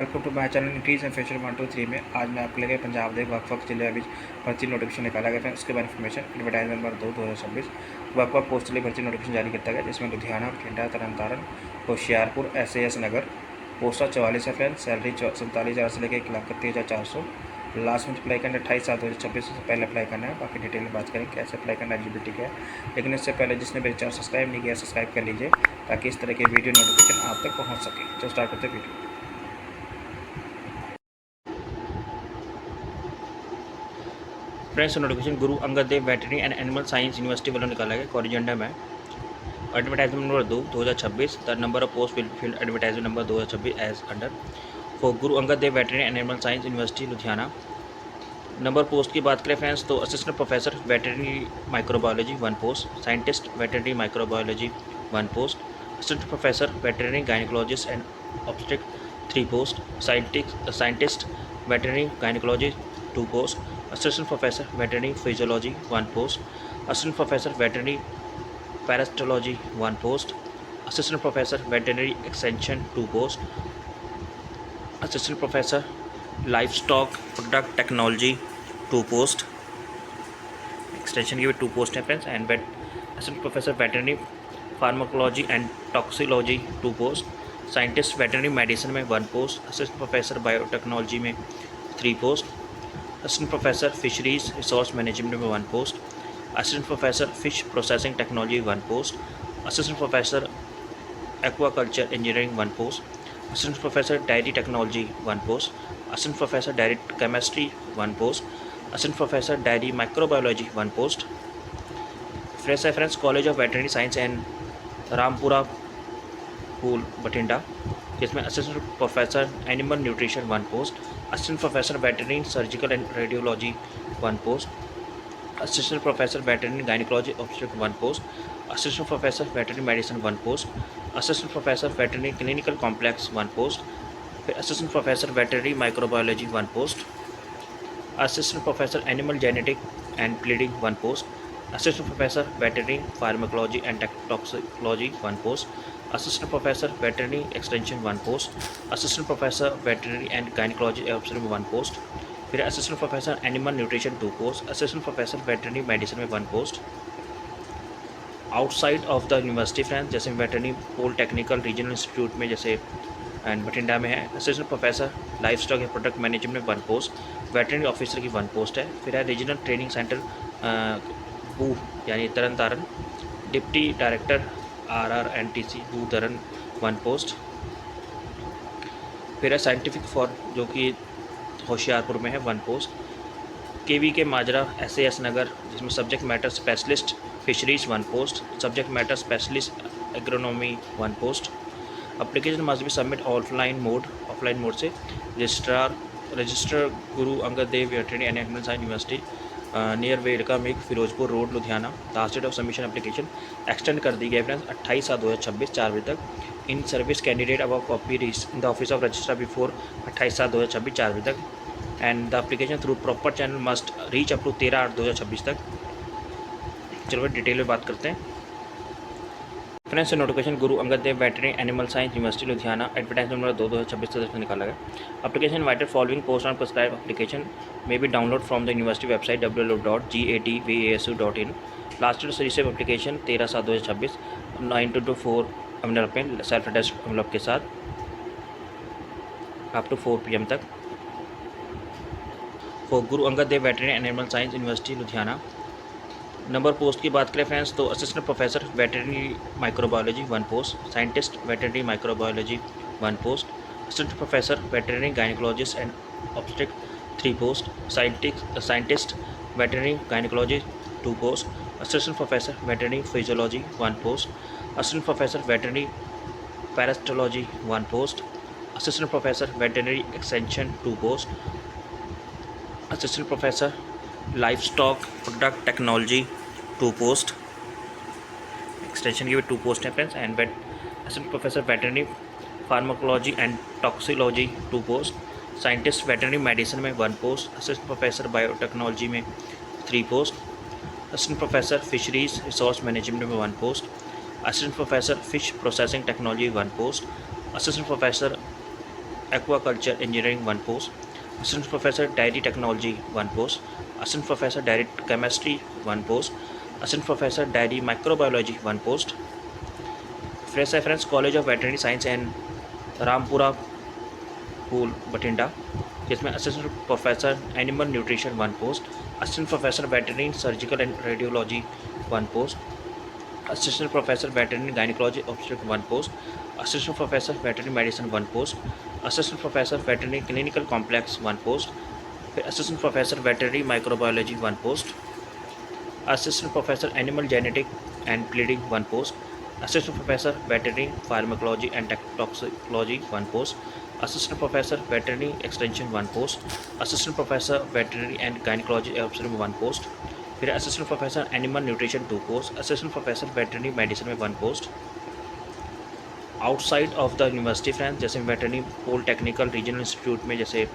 Welcome to my channel increase and future 123 में आज मैं आपके लिए पंजाब के वक्फ जिले बीच भर्ती नोटिफिकेशन निकाला गया है। उसके बाद इन्फॉर्मेशन एडवर्टाइजमेंट नंबर 2/2026 वक्फ पोस्ट लिए भर्ती नोटिफिकेशन जारी किया गया, जिसमें लुधियाना, बठिंडा, तरनतारन, होशियारपुर, SAS नगर, पोस्टा 44 है फ्रेंड। सैलरी 47,000 से लेकर 1,31,400। लास्ट में अप्लाई करना 28/7/2026 से पहले अप्लाई करना है। बाकी डिटेल में बात करें कैसे अप्लाई करना, एलिजिबिलिटी क्या है। लेकिन इससे पहले जिसने मेरे चैनल सब्सक्राइब नहीं किया सब्सक्राइब कर लीजिए ताकि इस तरह के वीडियो नोटिफिकेशन आप तक पहुँच सके। तो स्टार्ट करते video. Friends notification Guru Angad Dev veterinary and animal science university वालों निकाला गया। कोरिजेंडर में advertisement number 2/2026 the number of post will fill advertisement number 2026 as under for Guru Angad Dev veterinary and animal science university Ludhiana. Number post की बात करें फ्रेंड्स तो assistant professor veterinary microbiology 1 post, scientist veterinary microbiology 1 post, assistant professor veterinary gynaecologist and obstetric 3 post, scientist veterinary gynaecology 2 post, assistant professor veterinary physiology 1 post, assistant professor veterinary parasitology 1 post, assistant professor veterinary extension 2 post, assistant professor livestock product technology 2 post, extension की भी 2 post है friends. And assistant professor veterinary pharmacology and toxicology 2 post, scientist veterinary medicine में 1 post, assistant professor biotechnology में 3 post, assistant professor fisheries resource management में 1 post, assistant professor fish processing technology 1 post, assistant professor aquaculture engineering 1 post, assistant professor diary technology 1 post, assistant professor diary chemistry 1 post, assistant professor diary microbiology 1 post. Friends college of veterinary science and Rampura Phul Bathinda, जिसमें assistant professor animal nutrition 1 post, assistant professor veterinary surgical and radiology 1 post, assistant professor veterinary gynaecology obstetric 1 post, assistant professor veterinary medicine 1 post, assistant professor veterinary clinical complex 1 post, फिर assistant professor veterinary microbiology 1 post, assistant professor animal genetic and breeding 1 post, assistant professor veterinary pharmacology and toxicology 1 post, assistant professor veterinary extension 1 post, assistant professor veterinary and gynaecology obstetric 1 post, फिर assistant professor animal nutrition 2 post, assistant professor veterinary medicine में 1 post. Outside of the university friends जैसे veterinary polytechnical regional institute में जैसे and Bathinda में है, assistant professor livestock and product management में 1 post, veterinary officer की 1 post है। फिर है रीजनल ट्रेनिंग सेंटर बू यानी तरन तारन, डिप्टी डायरेक्टर RRNTC बू तरन 1 पोस्ट। फिर है साइंटिफिक फॉर जो कि होशियारपुर में है 1 पोस्ट, KV के माजरा SAS नगर जिसमें subject matter specialist fisheries 1 post, subject matter specialist agronomy 1 post. Application must be submit offline mode से register Guru Angad Dev veterinary and animal science university near Verka मेघ Ferozepur road Ludhiana. Last date of submission application extend कर दी गई friends 28/7/2026 4 बजे तक। In service candidate अब copy in the office of registrar before 28/7/2026 4 बजे तक and the application through proper channel must reach up to 13/8/2026 तक। चलो डिटेल में बात करते हैं friends. Notification Guru Angad Dev veterinary animal science university Ludhiana advertisement number 2/2026 से निकाला गया। Application invited following post on prescribe application may be download from the university website www.gatvasu.in। Last date receive application 13/7/2026 9 to 4 envelope में सेल्फ अटेस्ट एनवलप के साथ up to 4 PM तक। For Guru Angad Dev veterinary animal science university Ludhiana. Number post की बात करें friends तो assistant professor veterinary microbiology 1 post, scientist veterinary microbiology 1 post, assistant professor veterinary gynaecologist and obstetric 3 post, scientist veterinary gynaecology 2 post, assistant professor veterinary physiology 1 post, assistant professor veterinary parasitology 1 post, assistant professor veterinary extension 2 post, assistant professor livestock product technology 2 post, extension की भी 2 post है friends. And assistant professor veterinary pharmacology and toxicology 2 post, scientist veterinary medicine में 1 post, assistant professor biotechnology में 3 post, assistant professor fisheries resource management में 1 post, assistant professor fish processing technology 1 post, assistant professor Aquaculture Engineering 1 post, Assistant Professor Dairy Technology 1 post, Assistant Professor Dairy Chemistry 1 post, Assistant Professor Dairy Microbiology 1 post, Fresh Reference College of Veterinary Science and Rampura Pool Batinda, जिसमें assistant professor animal nutrition 1 post, assistant professor veterinary surgical and radiology 1 post, assistant professor veterinary gynaecology obstetric 1 post, assistant professor veterinary medicine 1 post, assistant professor veterinary clinical complex 1 post, फिर assistant professor veterinary microbiology 1 post, assistant professor animal genetic and breeding 1 post, assistant professor veterinary pharmacology and toxicology 1 post, assistant professor veterinary extension 1 post, assistant professor veterinary and gynaecology obstetric 1 post, फिर assistant professor animal nutrition 2 post, assistant professor veterinary medicine में 1 post. Outside of the university friends, जैसे veterinary polytechnical regional institute में जैसे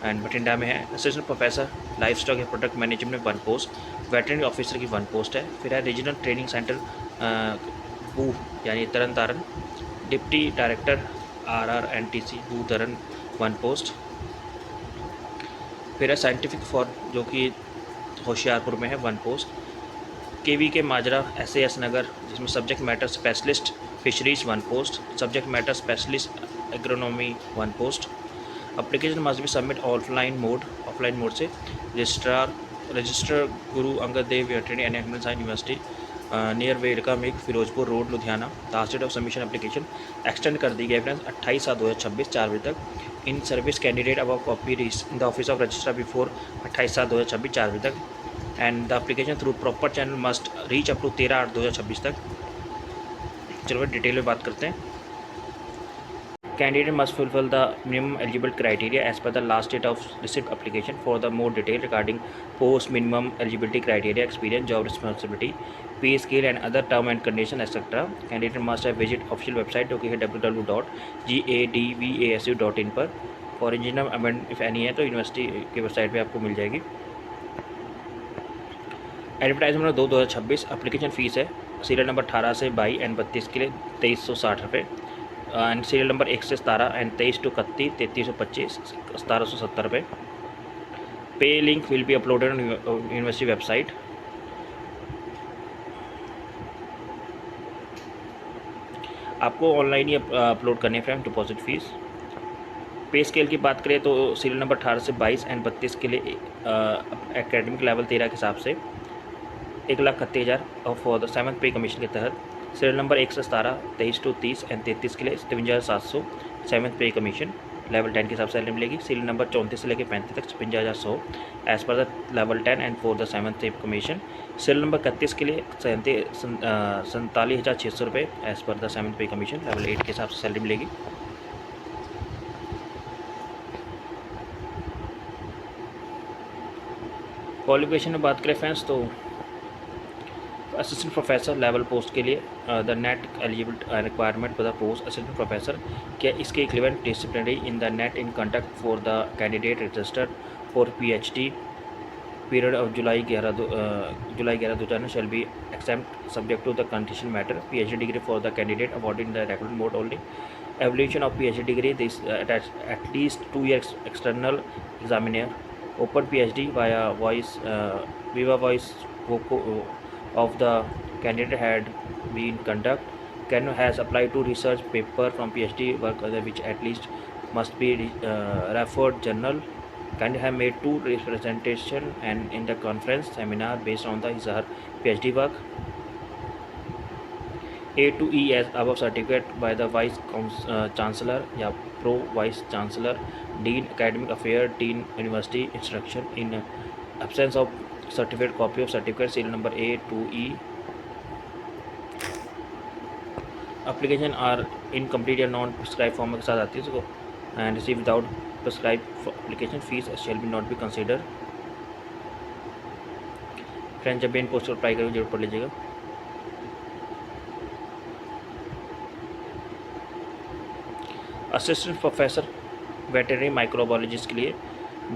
and Bathinda में है, assistant professor livestock and product management में 1 post, veterinary officer की 1 post है। फिर है रीजनल ट्रेनिंग सेंटर बू यानी तरन तारण, डिप्टी डायरेक्टर RRNTC बू तरन 1 पोस्ट। फिर है साइंटिफिक फॉर जो कि होशियारपुर में है 1 पोस्ट, KV के माजरा SAS नगर जिसमें subject matter specialist fisheries 1 post, subject matter specialist agronomy 1 post. Application must be submit offline mode से register Guru Angad Dev veterinary and animal science university near Verka मेक Ferozepur road Ludhiana. Last date of submission application extend कर दी गई friends 28/7/2026 4 बजे तक। In service candidate अब copy in the office of registrar before 28/7/2026 4 बजे तक and the application through proper channel must reach up to 13/8/2026 तक। चलो डिटेल में बात करते हैं। Candidate must fulfill the minimum eligible criteria as per the last date of receipt application. For the more detail regarding post minimum eligibility criteria, experience, job responsibility, pay scale and other term and condition etc. Candidate must have visit official website जो कि है www.gadvasu.in पर। For original amendment if any है तो university की website पे आपको मिल जाएगी। Advertisement number 2/2026। एप्लीकेशन फ़ीस है सीरियल नंबर 18 से 22 एंड 32 के लिए 2360 रुपये एंड सीरियल नंबर 1 से 17 एंड 23 to 31 3325 1770 रुपये। पे link will be uploaded on university website. आपको ऑनलाइन ही अपलोड करने हैं फ्रेंड डिपॉजिट फ़ीस। पे स्केल की बात करें तो सीरियल नंबर 18 से 22 एंड 32 के लिए एकेडमिक लेवल 13 के हिसाब से 1,31,000 और फॉर द 7th पे कमीशन के तहत सीरियल नंबर 1 से 17 23 to 30 एंड 33 के लिए 53,700 7th पे कमीशन लेवल 10 के हिसाब से सैलरी मिलेगी। सीरियल नंबर 34 से लेकर 35 तक 53,100 as per the level 10 and for the 7th पे कमीशन। सीरियल नंबर 31 के लिए 47,600 रुपये एज़ पर द 7th पे कमीशन लेवल 8 के हिसाब से सैलरी मिलेगी। क्वालिफिकेशन में बात करें फ्रेंड्स तो असिस्टेंट प्रोफेसर लेवल पोस्ट के लिए the NET eligible requirement for the post assistant professor क्या इसके equivalent disciplinary in the NET in conduct for the candidate registered for PhD period of July 11 shall be accept subject to the condition matter. PhD degree for the candidate awarded in the regular mode only. Evaluation of PhD degree this at least 2 years external examiner open PhD via viva voice of the candidate had been conduct can has applied to research paper from PhD work which at least must be referred journal can have made 2 representation and in the conference seminar based on the his or her PhD work। A to E as above certificate by the vice chancellor या pro vice chancellor dean academic affairs dean university instruction in absence of certificate copy of certificate serial number A to E। application are incomplete या non prescribed form के साथ आती है इसको and receive without prescribed application fees shall be not be considered। Friends जब भी इन post पर apply करेंगे जरूर पढ़ लीजिएगा। असिस्टेंट प्रोफेसर वेटरनरी माइक्रोबायोलॉजिस्ट के लिए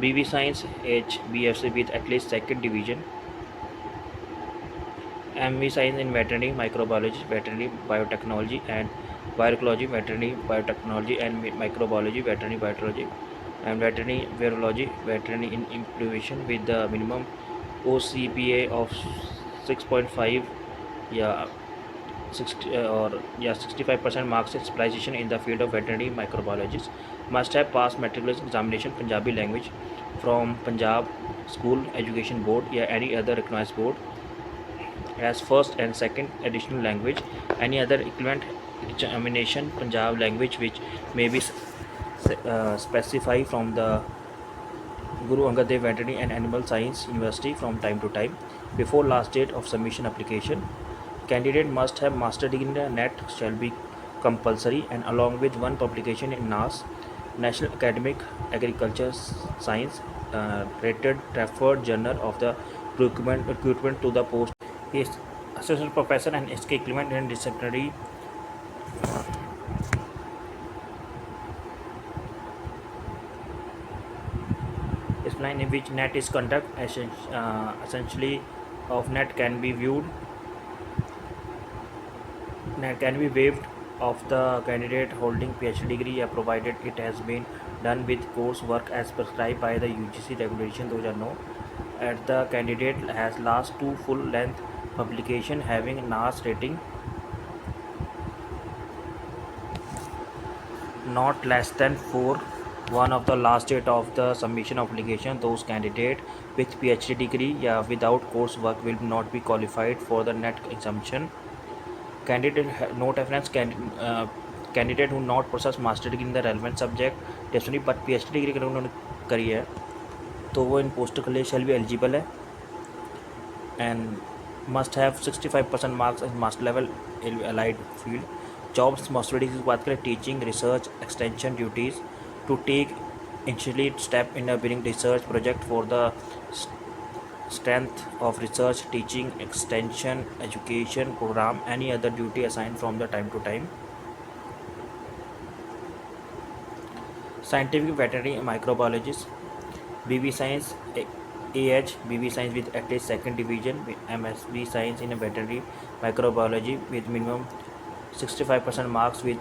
BV science HBFC with at least 2nd division, MV science in veterinary microbiology veterinary biotechnology and Bioecology, veterinary biotechnology and microbiology, veterinary biotechnology, and veterinary virology, veterinary in incubation with the minimum OCPA of 6.5, yeah, 60 or yeah 65% marks specialization in the field of veterinary microbiologist. Must have passed matriculation examination Punjabi language from Punjab School Education Board, yeah, any other recognized board as first and second additional language. Any other equivalent examination Punjab language which may be specified from the Guru Angad Dev Veterinary and Animal Science University from time to time. Before last date of submission application, candidate must have master degree in the NET shall be compulsory, and along with one publication in NAS, National Academic Agriculture Science, rated referred journal of the recruitment to the post. He is assistant professor and SK equivalent in disciplinary discipline in which NET is conduct. Essentially of NET can be viewed can be waived of the candidate holding PhD degree, provided it has been done with coursework as prescribed by the UGC regulation 2009. At the candidate has last two full length publication having NAS rating not less than 4. One of the last date of the submission of application, those candidate with PhD degree, without coursework will not be qualified for the NET exemption. Candidate note reference candidate who not possess master degree in the relevant subject definitely but PhD degree अगर उन्होंने करी है तो वो इन पोस्टों के लिए शैल भी eligible है and must have 65% marks in master level allied field jobs master की बात करें teaching research extension duties to take initially step in a bring research project for the strength of research teaching extension education program any other duty assigned from the time to time. Scientific veterinary microbiologist BV science AH BV science with at least second division MSB science in veterinary microbiology with minimum 65% marks with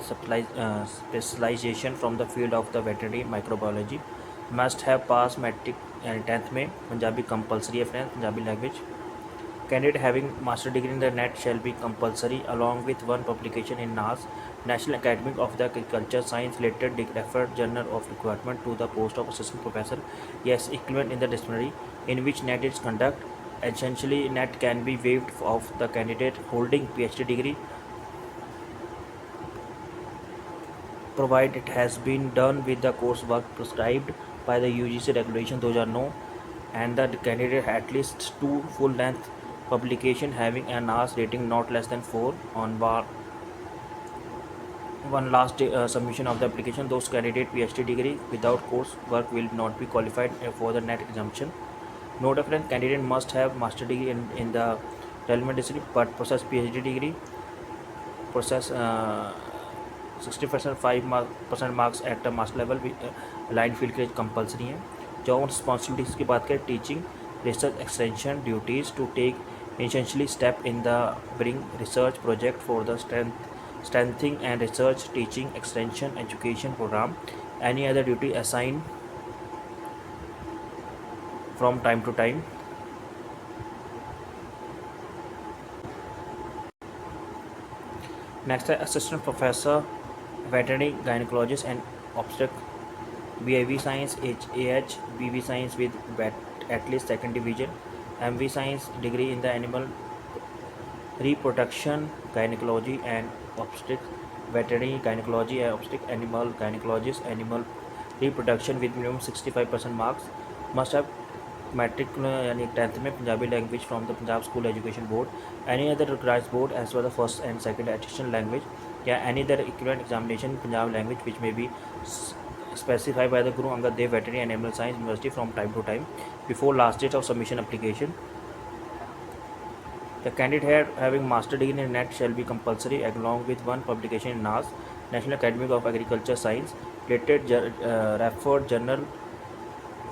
specialization from the field of the veterinary microbiology. Must have passed metric and 10th में Punjabi compulsory है friends Punjabi language. Candidate having master degree in the NET shall be compulsory along with one publication in NAS National Academy of the Agriculture Science related referred journal of requirement to the post of assistant professor. Yes, equivalent in the disciplinary in which NET is conduct. Essentially, NET can be waived of the candidate holding PhD degree, provided it has been done with the coursework prescribed by the UGC regulation 2009 and the candidate at least two full-length publication having a NAS rating not less than 4 on one last submission of the application. Those candidate PhD degree without coursework will not be qualified for the NET exemption. Note of friend candidate must have master degree in the relevant discipline but possess PhD degree, possess 60% 5% marks at master level भी line field के लिए compulsory हैं. Job responsibilities की बात करें teaching research extension duties to take essentially step in the bring research project for the strengthening and research teaching extension education program any other duty assigned from time to time. Next है assistant professor veterinary gynecologist and obstetric BIV science AH BV science with at least second division MV science degree in the animal reproduction gynecology and obstetric veterinary gynecology and obstetric animal gynecologist animal reproduction with minimum 65% marks. Must have matric यानी 10th में Punjabi language from the Punjab school education board any other recognised board as well the first and second additional language या any other equivalent examination Punjab language which may be specified by the Guru Angad Dev Veterinary and Animal Science University from time to time before last date of submission application. The candidate having master degree in NET shall be compulsory along with one publication in NAS National Academy of Agriculture Science related referred journal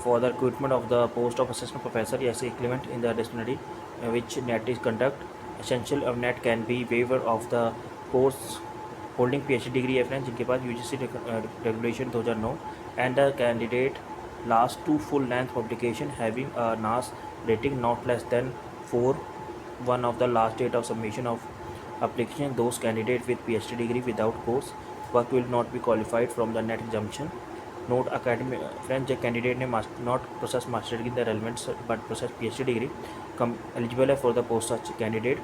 for the recruitment of the post of assistant professor as equivalent in the disciplinary which NET is conduct. Essential of NET can be waiver of the course holding PhD degree है friends जिनके पास UGC regulation 2009 and the candidate last two full length publication having a NAAS rating not less than 4 one of the last date of submission of application. Those candidates with PhD degree without course work will not be qualified from the net exemption. Note academic friends जो candidate ने not possess master degree the relevant but possess PhD degree come eligible है for the post such candidate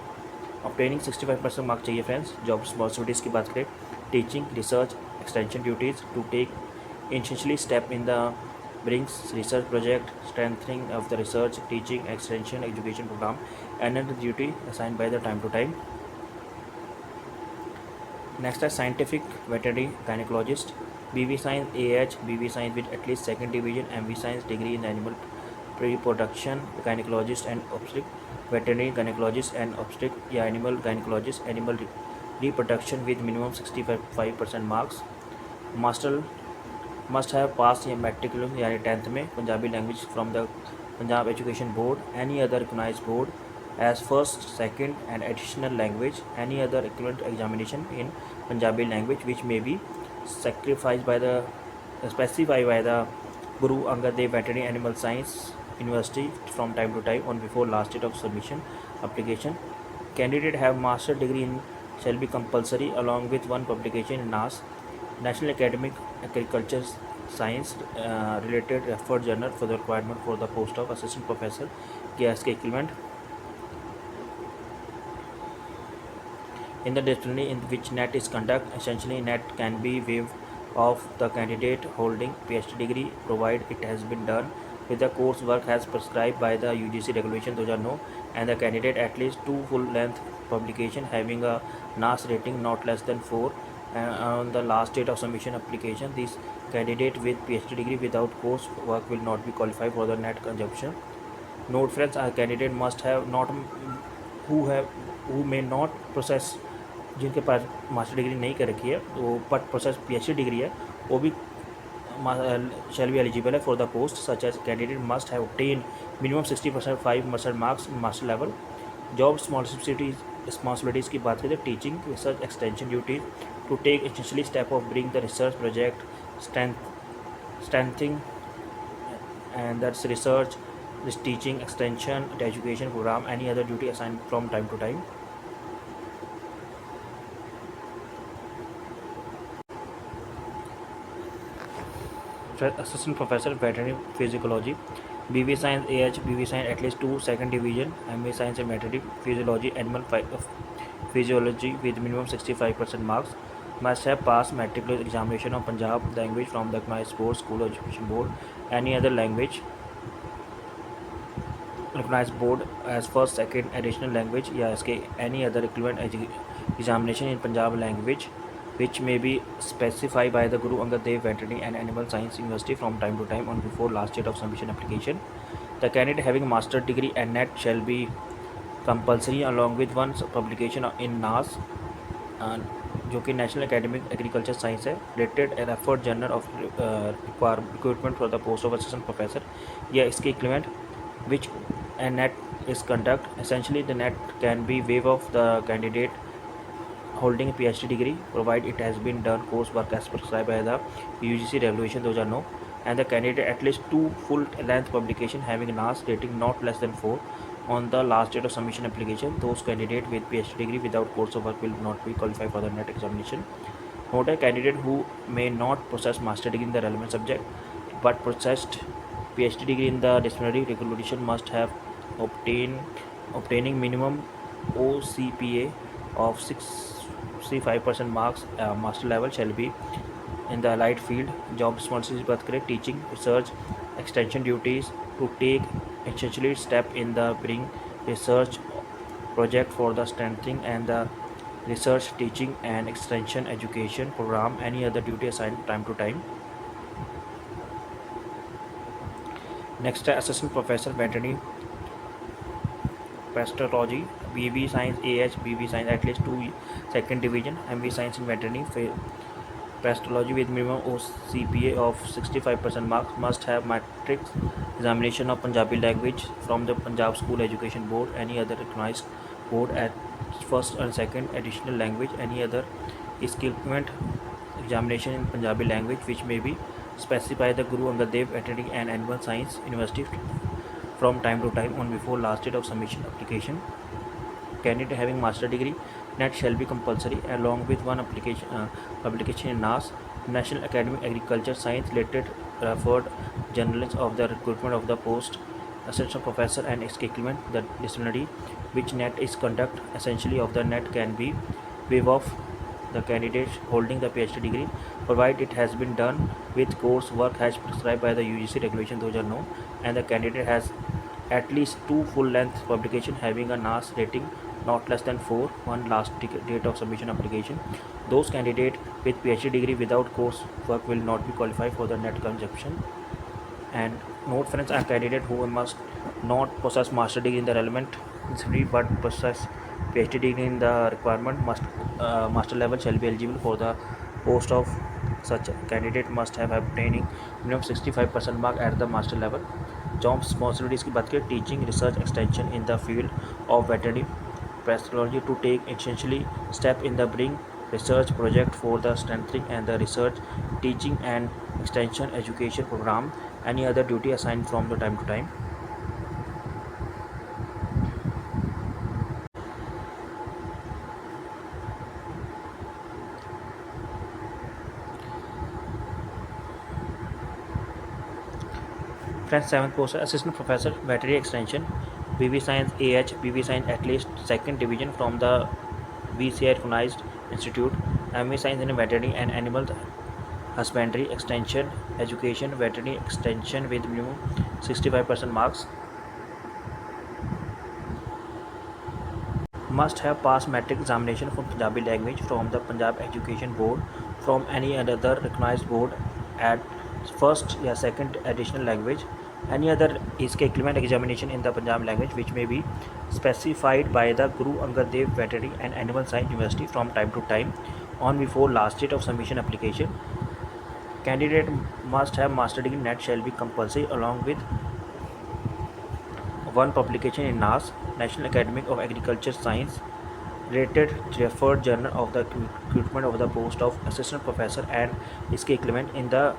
obtaining 65% marks चाहिए friends. Job responsibilities की बात करें teaching research extension duties to take intentionally step in the brings research project, strengthening of the research, teaching, extension, education program, and another duty assigned by the time to time. Next is scientific veterinary gynecologist, BV Science AH, BV Science with at least second division, MV Science degree in animal reproduction, gynecologist and obstetric, veterinary gynecologist and obstetric, yeah, animal gynecologist, animal reproduction with minimum 65% marks. Master must have pass या matriculation यानी 10th में Punjabi language from the Punjab education board any other recognised board as first second and additional language any other equivalent examination in Punjabi language which may be sacrificed by the specified by the Guru Angad Dev Veterinary Animal Science University from time to time on before last date of submission application. Candidate have master degree in shall be compulsory along with one publication in NAS National Academic Agriculture Science related referred journal for the requirement for the post of assistant professor या इसके equivalent in the discipline in which NET is conduct. Essentially NET can be waived of the candidate holding PhD degree provided it has been done with the coursework as prescribed by the UGC regulation 2009 and the candidate at least 2 full length publication having a NAS rating not less than 4 on the last date of submission application. This candidate with PhD degree without course work will not be qualified for the NET consumption. Note friends, a candidate must have not who may not process जिनके पास master degree नहीं कर रखी है वो but possess PhD degree है वो भी shall be eligible है for the post such as candidate must have obtained minimum 60% 5% marks in master level. Job responsibilities की बात करें तो teaching research extension duties to take essentially step of bring the research project strengthening and that's research this teaching extension the education program any other duty assigned from time to time. Assistant Professor Veterinary Physiology, BV Science AH, BV Science at least 2 second division, MA Science and Veterinary Physiology, Animal Physiology with minimum 65% marks. Must have passed matriculation examination of Punjab language from the recognized board, school education board, any other language recognized board as first, second, additional language, या इसके any other equivalent examination in Punjab language which may be specified by the Guru Angad Dev Veterinary and Animal Science University from time to time on before last date of submission application. The candidate having a master degree and NET shall be compulsory along with one publication in NAS जो कि national academic agriculture science है related referred journal of requirement for the post of assistant professor या इसके equivalent which a net is conduct. Essentially the net can be waive of the candidate holding a PhD degree provided it has been done coursework as prescribed by the UGC regulation 2009 and the candidate at least 2 full length publication having NAS rating not less than 4 on the last date of submission application. Those candidates with PhD degree without course of work will not be qualified for the NET examination. Note a candidate who may not possess master degree in the relevant subject but possessed PhD degree in the disciplinary regulation must have obtaining minimum OCPA of 65% marks master level shall be in the allied field. Job responsibilities बात करें teaching research extension duties to take essentially step in the bring research project for the strengthening and the research teaching and extension education program any other duty assigned time to time. Next assistant professor veterinary pastology, BV Science AH, BV Science at least 2 second division, MV Science in veterinary pastology with minimum OCPA of 65% marks must have matric examination of Punjabi language from the Punjab School Education Board any other recognized board at first and second additional language any other equivalent examination in Punjabi language, which may be specified the Guru Angad Dev attending an animal science university from time to time on before last date of submission application. Candidate having master degree, NET shall be compulsory along with one publication in NAS, National Academy Agriculture Science related referred journals of the recruitment of the post assistant professor and its equivalent. The disciplinary which NET is conduct essentially of the NET can be waive off the candidate holding the PhD degree, provided it has been done with course work as prescribed by the UGC regulation 2009 and the candidate has at least two full-length publications having a NAS rating not less than 4, one last date of submission application. Those candidates with PhD degree without course work will not be qualified for the NET consumption. And note friends, a candidate who must not possess master degree in the relevant discipline but possess PhD degree in the requirement master level shall be eligible for the post of such candidate must have obtaining minimum 65% mark at the master level. Job responsibilities की बात करें, teaching research extension in the field of veterinary pathology to take essentially step in the bring research project for the strengthening and the research teaching and extension education program, any other duty assigned from the time to time. Friends, 7th post assistant professor veterinary extension BV science AH BV science at least second division from the VCI recognized institute, MA science in veterinary and animal husbandry extension education veterinary extension with minimum 65% marks, must have passed metric examination from Punjabi language from the Punjab Education Board from any other recognized board at first या second additional language, any other इसके equivalent examination in the Punjab language which may be specified by the Guru Angad Dev Veterinary and Animal Science University from time to time on before last date of submission application. Candidate must have master degree, NET shall be compulsory along with one publication in NAS, National Academy of Agriculture Science related referred journal of the recruitment of the post of assistant professor and इसके equivalent in the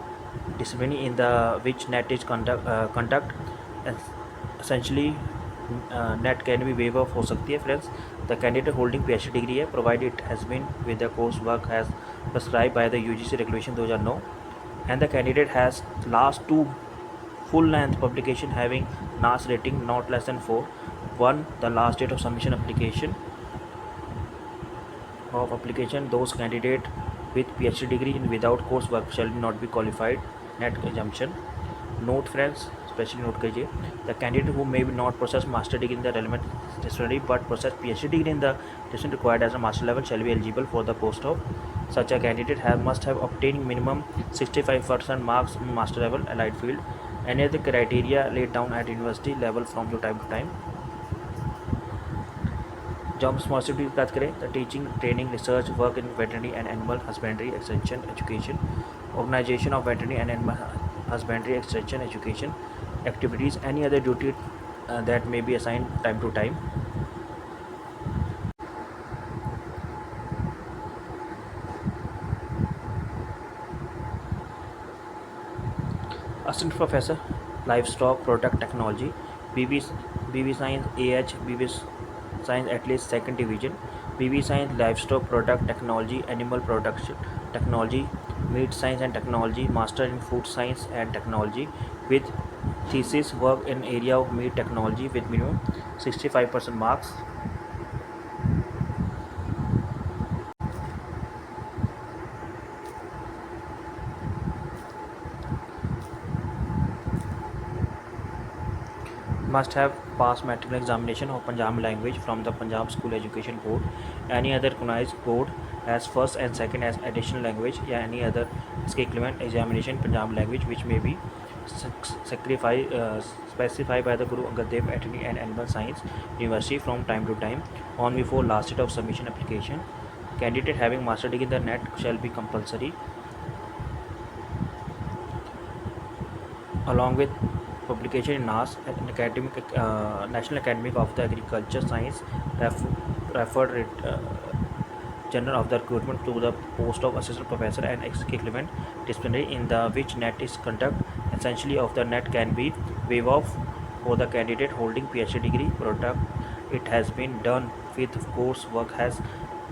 discipline in the which NET is conduct essentially NET can be waiver हो सकती है friends. The candidate holding PhD degree है provided it has been with the course work as prescribed by the UGC regulation 2009 and the candidate has last two full-length publication having NAS rating not less than 4, one the last date of submission application those candidate with PhD degree in without coursework shall not be qualified NET exemption. Note friends, especially note कीजिए, the candidate who may not possess master degree in the relevant discipline but possess PhD degree in the discipline required as a master level shall be eligible for the post of such a candidate must have obtained minimum 65% marks in master level allied field. Any other criteria laid down at university level from time to time. Job responsibility की बात करें तो teaching training research work in veterinary and animal husbandry extension education, organisation of veterinary and animal husbandry extension education activities, any other duty that may be assigned time to time. Assistant Professor, Livestock Product Technology, BV Science AH, BV Science at least second division, BV Science Livestock Product Technology, Animal Production Technology, Meat Science and Technology, Master in Food Science and Technology with thesis work in area of meat technology with minimum 65% marks. Must have passed matric examination of Punjab language from the Punjab School Education Board, any other recognized board as first and second as additional language या any other इसके equivalent examination Punjab language which may be specified by the Guru Angad Dev Veterinary and Animal Science University from time to time on before last date of submission application. Candidate having master degree in the NET shall be compulsory along with publication in NAS, National Academy of the Agriculture Science referred general of the recruitment to the post of assistant professor and equivalent disciplinary in the which net is conduct essentially of the net can be waived off for the candidate holding PhD degree product. It has been done with course work has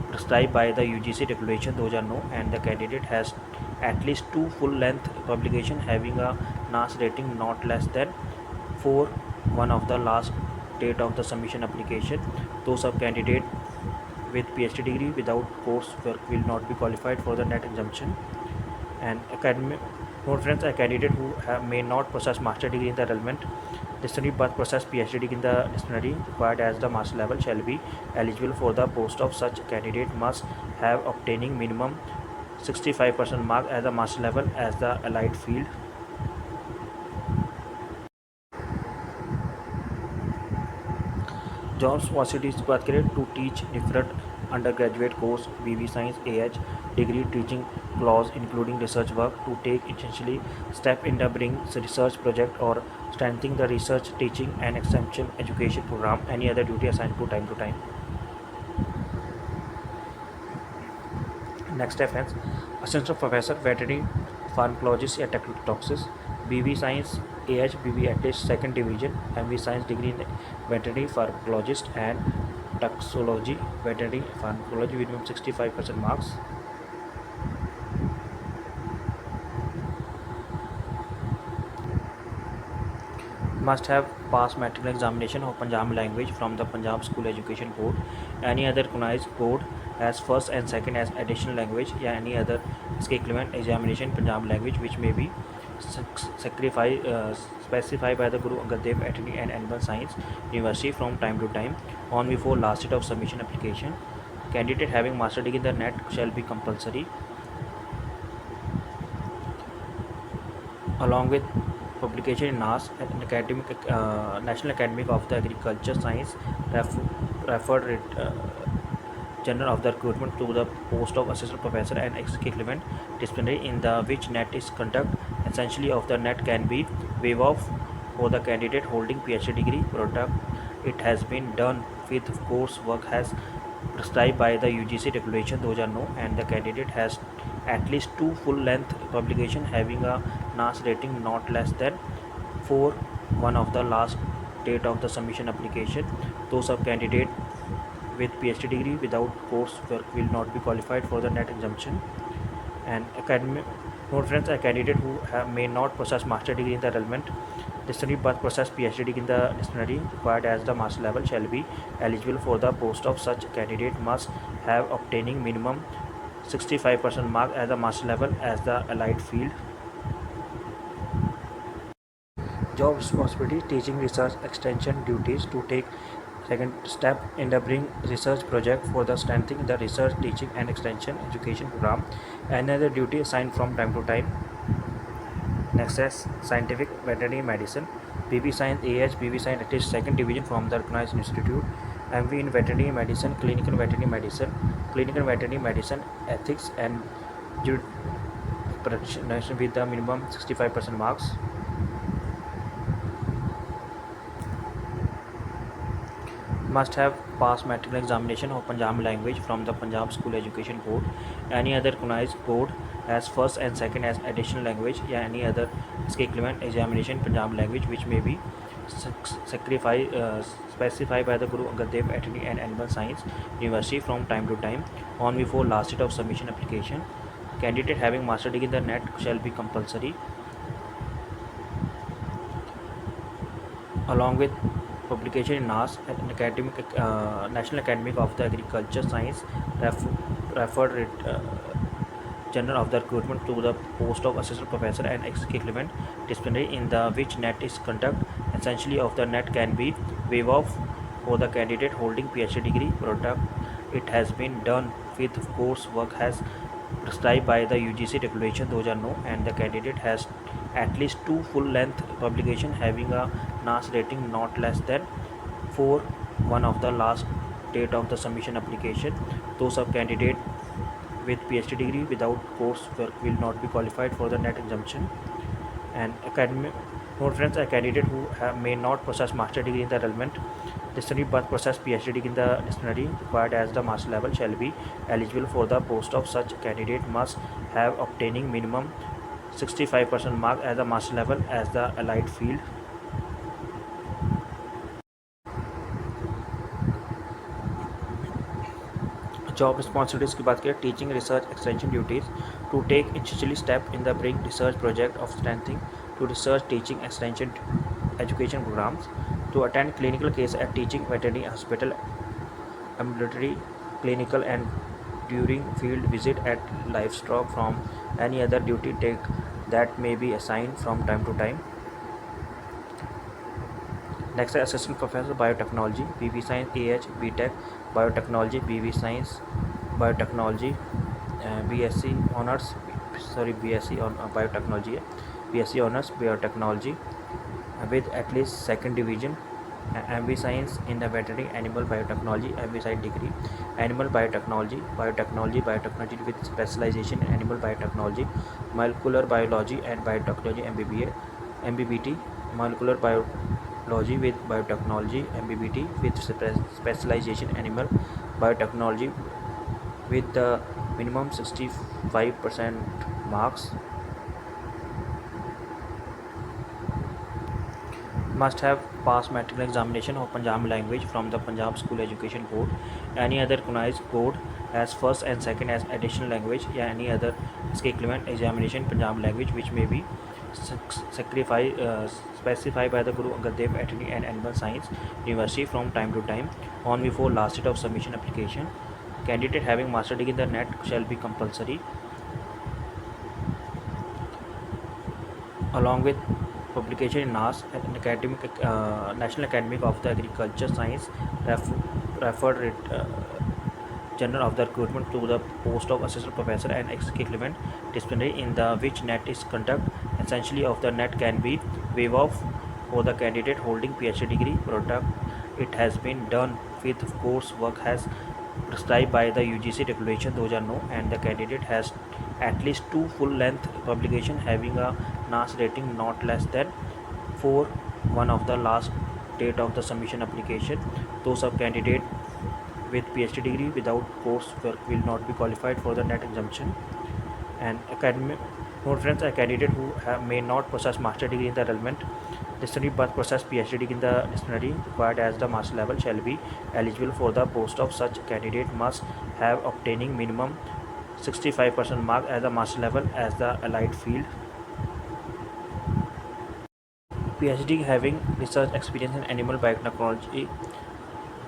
prescribed by the UGC regulation 2009 and the candidate has at least two full length publication having a NAS rating not less than 4 one of the last date of the submission application. Those of candidate with PhD degree without coursework will not be qualified for the net exemption. And academic note friends, a candidate who may not possess master degree in the relevant disciplinary but possess PhD degree in the disciplinary required as the master level shall be eligible for the post of such candidate must have obtaining minimum 65% mark as the master level as the allied field. Jobs possibilities की बात करें to teach different undergraduate course BV science AH degree teaching clause including research work to take essentially step in the bring research project or strengthening the research teaching and extension education program any other duty assigned to time. Next step is assistant professor veterinary pharmacologist या toxicist BV science AH BV at least second division MV science degree in veterinary pharmacologist and toxicology veterinary pharmacology with minimum 65% marks. Must have passed matriculation examination of Punjab language from the Punjab School Education Board, any other recognized board as first and second as additional language या any other equivalent examination Punjab language which may be specified by the Guru Angad Dev Veterinary and Animal Science University from time to time on before last date of submission application. Candidate having master degree in the net shall be compulsory along with publication in NAS and National Academy of the Agriculture Science referred general of the recruitment to the post of assistant professor and equivalent disciplinary in the which net is conduct essentially of the net can be waived off for the candidate holding PhD degree product. It has been done with course work has prescribed by the UGC regulation 2009 and the candidate has at least two full length publication having a NAS rating not less than 4 one of the last date of the submission application. Those of candidate with PhD degree without coursework will not be qualified for the net exemption. And academic note friends, a candidate who may not possess master degree in the relevant disciplinary but possess PhD degree in the disciplinary required as the master level shall be eligible for the post of such candidate must have obtaining minimum 65% mark as the master level as the allied field. Job responsibility teaching research extension duties to take second step in the bring research project for the strengthening the research teaching and extension education program another duty assigned from time to time. Next is scientific veterinary medicine BV science AH BV science at least second division from the recognized institute MV in veterinary medicine clinical veterinary medicine ethics and jurisprudence with the minimum 65% marks. Must have passed matriculation examination of Punjab language from the Punjab School Education Board, any other recognized board as first and second as additional language या any other equivalent examination Punjab language which may be specified by the Guru Angad Dev Veterinary and Animal Science University from time to time on before last date of submission application. Candidate having master degree in the net shall be compulsory along with publication in NAS and National Academy of the Agriculture Science referred general of the recruitment to the post of assistant professor and equivalent disciplinary in the which net is conduct essentially of the net can be waived off for the candidate holding PhD degree product. It has been done with course work has prescribed by the UGC regulation 2009 and the candidate has at least two full length publication having a NAS rating not less than 4 one of the last date of the submission application. Those of candidate with PhD degree without coursework will not be qualified for the net exemption. And academic note friends, a candidate who may not possess master degree in the relevant Dictionary birth process PhD degree in the dictionary required as the master level shall be eligible for the post of such candidate must have obtaining minimum 65% mark as the master level as the allied field. Job responsibilities की बात करें teaching research extension duties to take institutionally step in the bring research project of strengthening to research teaching extension education programs to attend clinical case at teaching veterinary hospital ambulatory clinical and during field visit at livestock from any other duty take that may be assigned from time to time. Next is Assistant Professor Biotechnology, BV Science, AH, BTech, Biotechnology, BV Science, Biotechnology, BSc Honors, BSc on Biotechnology, BSc Honors, Biotechnology, with at least second division, MV Science in the Veterinary Animal Biotechnology, MV Science degree, Animal Biotechnology, Biotechnology with specialization in Animal Biotechnology, Molecular Biology and Biotechnology, MBBA, MBBT, Molecular Biology with Biotechnology, MBBT with specialization in Animal Biotechnology with the minimum 65% marks. Must have passed matric examination of Punjab language from the Punjab School Education Board, any other recognized board as first and second as additional language, या any other equivalent examination Punjab language which may be specified by the Guru Angad Dev Veterinary and Animal Science University from time to time on before last date of submission application. Candidate having master degree in the NET shall be compulsory, along with publication in NAS, National Academy of the Agriculture Science, referred General of the recruitment to the post of assistant professor and equivalent disciplinary in the which NET is conduct. Essentially of the NET can be waived off for the candidate holding PhD degree product. It has been done with course work has prescribed by the UGC regulation 2009 and the candidate has at least 2 full-length publication having a NAS rating not less than 4 one of the last date of the submission application. Those of candidate with PhD degree without coursework will not be qualified for the NET exemption. And academic note friends, a candidate who may not possess master degree in the relevant dictionary but possess PhD degree in the dictionary required as the master level shall be eligible for the post of such candidate must have obtaining minimum 65% mark as the master level as the allied field. PhD having research experience in animal biotechnology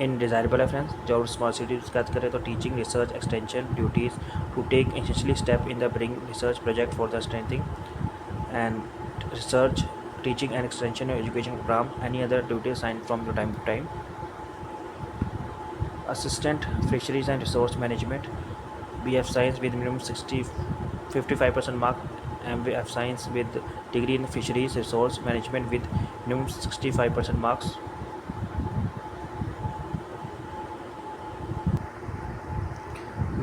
in desirable है friends. Job responsibilities बात करें तो teaching research extension duties to take institutionally step in the bring research project for the strengthening and research teaching and extension education program any other duty assigned from the time to time. Assistant fisheries and resource management BF Science with minimum 55% mark, MF Science with degree in fisheries resource management with minimum 65% marks.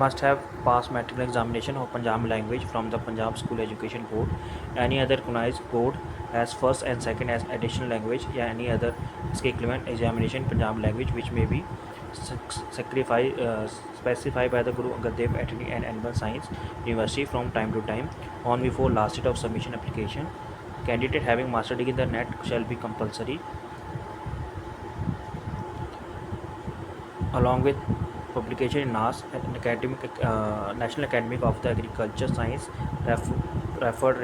Must have passed matric examination of Punjab language from the Punjab School Education Board, any other recognized board as first and second as additional language, या any other equivalent examination Punjab language which may be specified by the Guru Angad Dev Veterinary and Animal Science University from time to time on before last date of submission application. Candidate having master degree in the NET shall be compulsory, along with publication in NAS, National Academy of the Agriculture Science, referred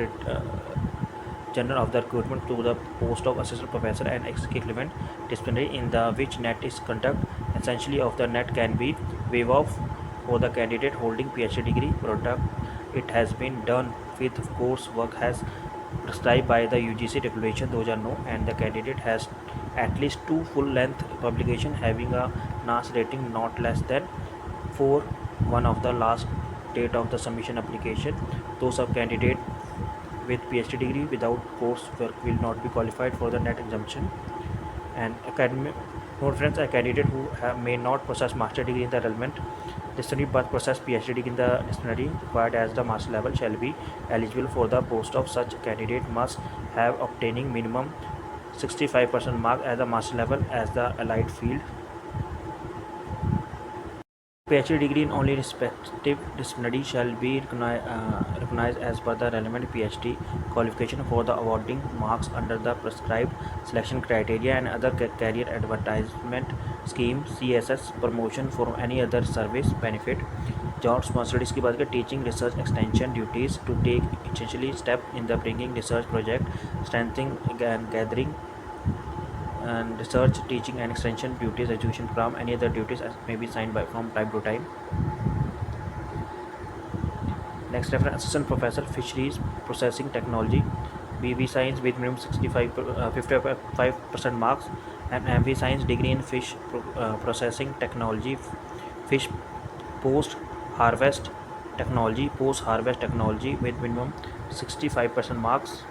General of the recruitment to the post of assistant professor and equivalent disciplinary in the which NET is conduct. Essentially of the NET can be waived off for the candidate holding PhD degree product. It has been done with course work has prescribed by the UGC regulation 2009 and the candidate has at least 2 full-length publication having a NAS rating not less than 4 one of the last date of the submission application. Those of candidate with PhD degree without coursework will not be qualified for the NET exemption. And academic note friends, a candidate who may not possess master degree in the relevant dictionary but possess PhD degree in the dictionary required as the master level shall be eligible for the post of such candidate must have obtaining minimum 65% mark as the master level as the allied field. PhD degree in only respective disciplinary shall be recognized as per the relevant PhD qualification for the awarding marks under the prescribed selection criteria and other career advertisement scheme CSS promotion for any other service benefit. Job responsibilities की बात करें teaching research extension duties to take essentially step in the bringing research project strengthening and gathering and research teaching and extension duties education from any other duties as may be signed by from time to time. Next reference assistant professor fisheries processing technology BV science with minimum 55% marks and MV science degree in fish processing technology fish post harvest technology with minimum 65% marks.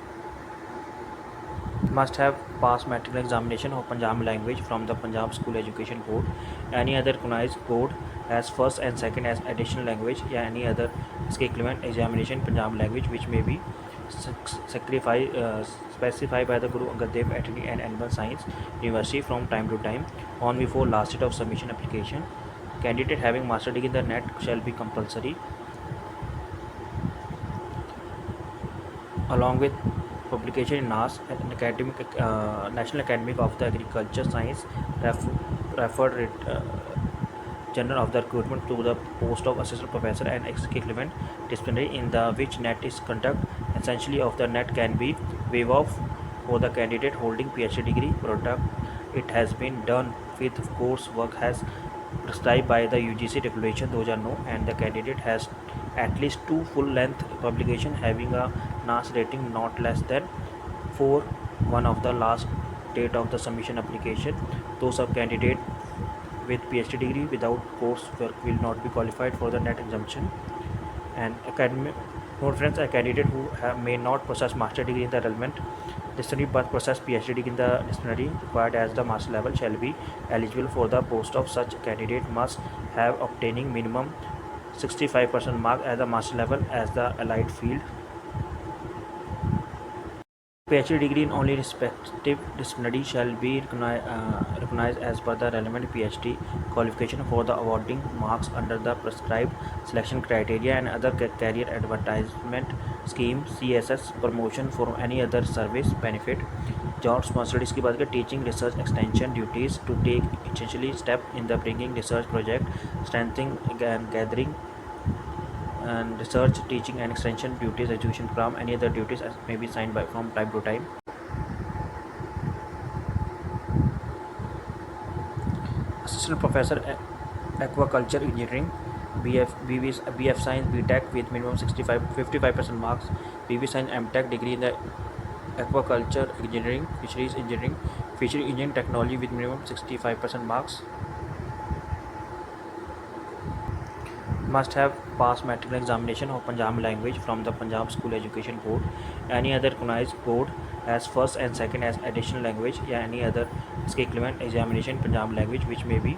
Must have passed matric examination of Punjab language from the Punjab School Education Board, any other recognized board as first and second as additional language या any other इसके equivalent examination Punjab language which may be specified by the Guru Angad Dev Veterinary and Animal Science University from time to time on before last date of submission application. Candidate having master degree in the NET shall be compulsory along with publication in NAS and National Academy of the Agriculture Science referred General of the recruitment to the post of assistant professor and equivalent disciplinary in the which NET is conduct. Essentially of the NET can be waive off for the candidate holding PhD degree product. It has been done with course work has prescribed by the UGC regulation 2009 and the candidate has at least 2 full-length publication having a NAS rating not less than 4 one of the last date of the submission application. Those of candidate with PhD degree without course work will not be qualified for the NET exemption. And academic note friends, a candidate who may not possess master degree in the relevant disciplinary but possess PhD degree in the disciplinary required as the master level shall be eligible for the post of such candidate must have obtaining minimum 65% mark as the master level as the allied field. PhD degree in only respective disciplinary shall be recognized as per the relevant PhD qualification for the awarding marks under the prescribed selection criteria and other career advertisement scheme CSS promotion for any other service benefit. Job responsibilities की बात करें teaching research extension duties to take essentially step in the bringing research project strengthening and gathering and research teaching and extension duties education from any other duties as may be signed by from time to time. Assistant professor aquaculture engineering BF science BTech with minimum 55% marks, BB science MTech degree in the aquaculture engineering fishery engineering technology with minimum 65% marks. Must have passed matric examination of Punjab language from the Punjab School Education Board, any other recognized board as first and second as additional language या any other इसके equivalent examination Punjab language which may be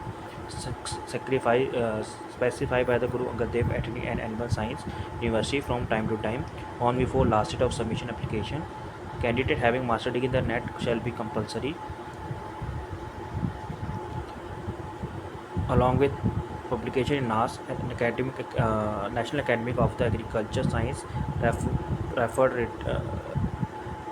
specified by the Guru Angad Dev Veterinary and Animal Science University from time to time on before last date of submission application. Candidate having master degree in the NET shall be compulsory along with publication in NAS and National Academy of the Agriculture Science referred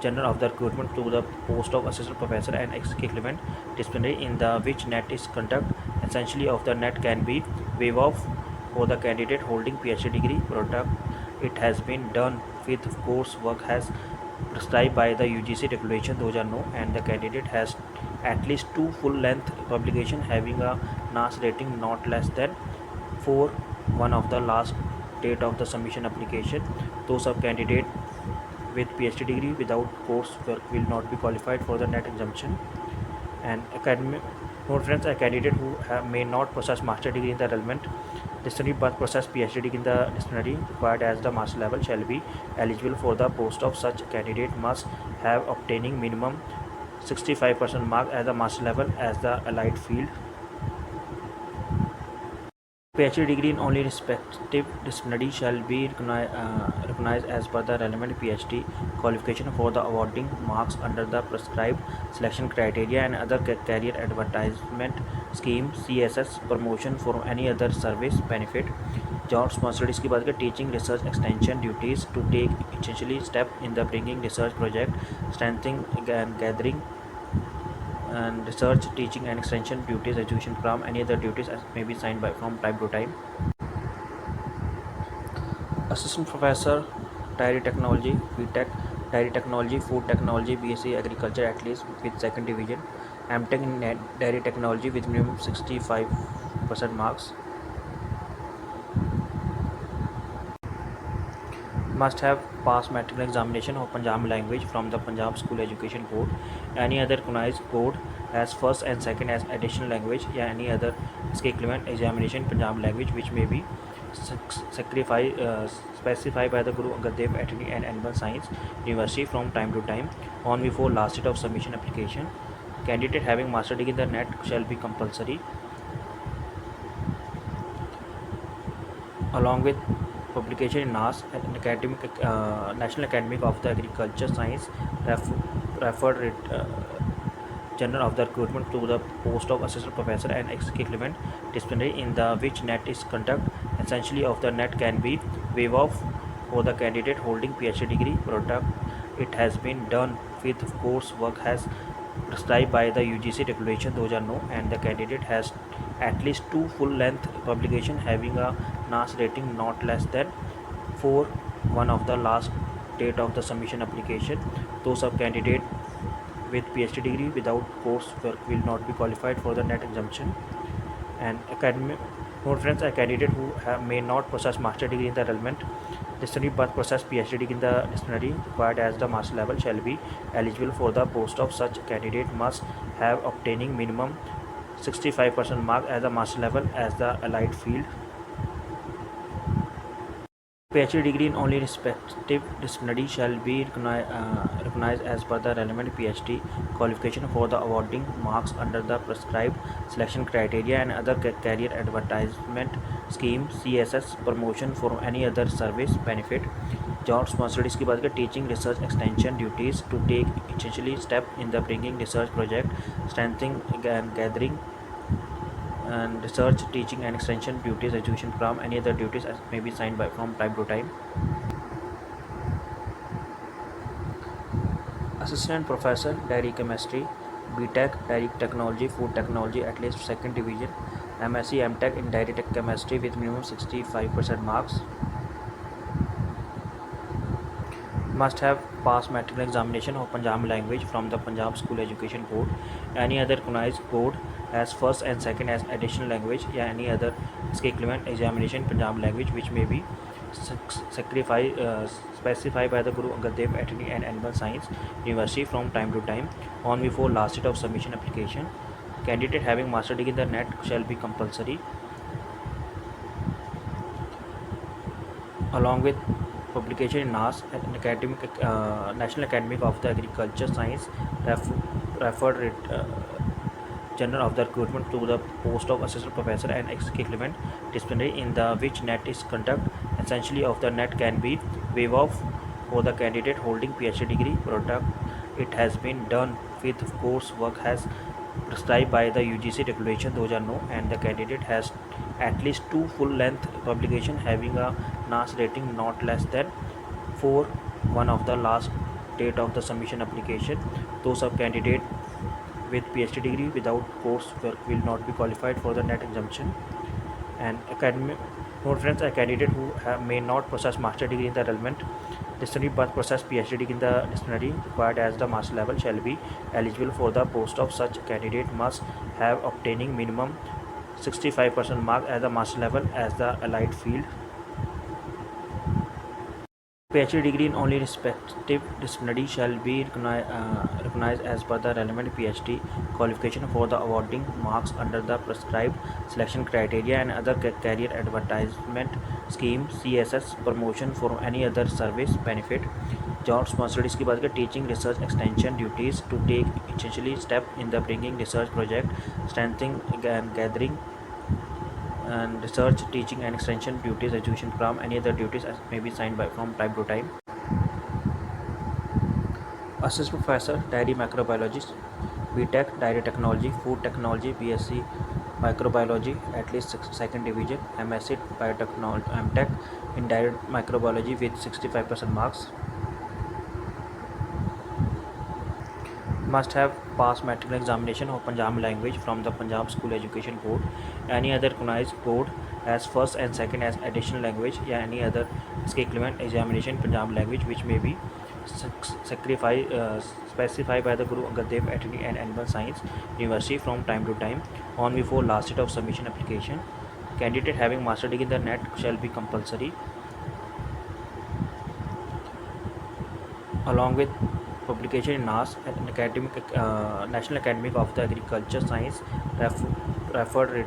General of the recruitment to the post of assistant professor and equivalent disciplinary in the which NET is conduct. Essentially of the NET can be waive off for the candidate holding PhD degree product. It has been done with course work has prescribed by the UGC regulation 2009 and the candidate has at least 2 full-length publication having a NAS rating not less than 4 one of the last date of the submission application. Those of candidate with PhD degree without course work will not be qualified for the NET exemption. And academic note friends, a candidate who may not possess master degree in the relevant disciplinary but possess PhD degree in the disciplinary required as the master level shall be eligible for the post of such candidate must have obtaining minimum 65% mark as the master level as the allied field. PhD degree in only respective disciplinary shall be recognized as per the relevant PhD qualification for the awarding marks under the prescribed selection criteria and other career advertisement scheme CSS promotion for any other service benefit job responsibilities की बात करें teaching research extension duties to take essentially step in the bringing research project strengthening and gathering and research teaching and extension duties education program any other duties as may be signed by from time to time assistant professor dairy technology btech dairy technology food technology bsc agriculture at least with second division mtech in dairy technology with minimum 65% marks must have passed matriculation examination of Punjab language from the Punjab School Education Board, any other recognized board as first and second as additional language, या any other equivalent examination Punjab language which may be specified by the Guru Angad Dev Veterinary and Animal Science University from time to time on before last date of submission application. Candidate having master degree in the NET shall be compulsory along with publication in NAS and National Academy of the Agriculture Science referred General of the recruitment to the post of assistant professor and equivalent disciplinary in the which NET is conduct essentially of the NET can be waived off for the candidate holding PhD degree product it has been done with coursework has prescribed by the UGC regulation 2009 and the candidate has at least two full-length publication having a NAS rating not less than 4 one of the last date of the submission application. Those of candidate with PhD degree without coursework will not be qualified for the NET exemption. And academic note friends, a candidate who may not possess master degree in the relevant disciplinary but possess PhD degree in the disciplinary required as the master level shall be eligible for the post of such candidate must have obtaining minimum 65% mark as the master level as the allied field. PhD degree in only respective disciplinary shall be recognized as per the relevant PhD qualification for the awarding marks under the prescribed selection criteria and other career advertisement scheme CSS promotion for any other service benefit job responsibilities की बात करें teaching research extension duties to take essentially step in the bringing research project strengthening and gathering and research teaching and extension duties education program any other duties as may be signed by from time to time assistant professor dairy chemistry btech dairy technology food technology at least second division msc mtech in dairy tech chemistry with minimum 65% marks must have passed matriculation examination of Punjab language from the Punjab School Education Board, any other recognized board as first and second as additional language, या any other equivalent examination Punjab language which may be specified by the Guru Angad Dev Veterinary and Animal Science University from time to time on before last date of submission application. Candidate having master degree in the NET shall be compulsory along with publication in NAS and National Academy of the Agriculture Science referred General of the recruitment to the post of assistant professor and equivalent disciplinary in the which NET is conduct essentially of the NET can be waived off for the candidate holding PhD degree product it has been done with coursework has prescribed by the UGC regulation 2009 and the candidate has at least two full-length publication having a NAS rating not less than 4 one of the last date of the submission application. Those of candidate with PhD degree without coursework will not be qualified for the NET exemption. And academic note friends, a candidate who may not possess master degree in the relevant disciplinary but possess PhD degree in the disciplinary required as the master level shall be eligible for the post of such candidate must have obtaining minimum 65% mark as the master level as the allied field. PhD degree in only respective disciplinary shall be recognized as per the relevant PhD qualification for the awarding marks under the prescribed selection criteria and other career advertisement scheme CSS promotion for any other service benefit job responsibilities की बात करें teaching research extension duties to take essentially step in the bringing research project strengthening and gathering and research, teaching and extension duties, education program, any other duties as may be signed by from time to time. Assistant Professor, Dairy Microbiologist, BTech, Dairy Technology, Food Technology, BSc Microbiology, at least second division, MSc Biotechnology, MTech in Dairy Microbiology with 65% marks. Must have passed matriculation examination of Punjabi language from the Punjab School Education Board, any other recognized board as first and second as additional language, या any other इसके equivalent examination Punjabi language which may be specified by the Guru Angad Dev Veterinary and Animal Science University from time to time on before last date of submission application. Candidate having master degree in the NET shall be compulsory along with publication in NAS and National Academy of the Agriculture Science referred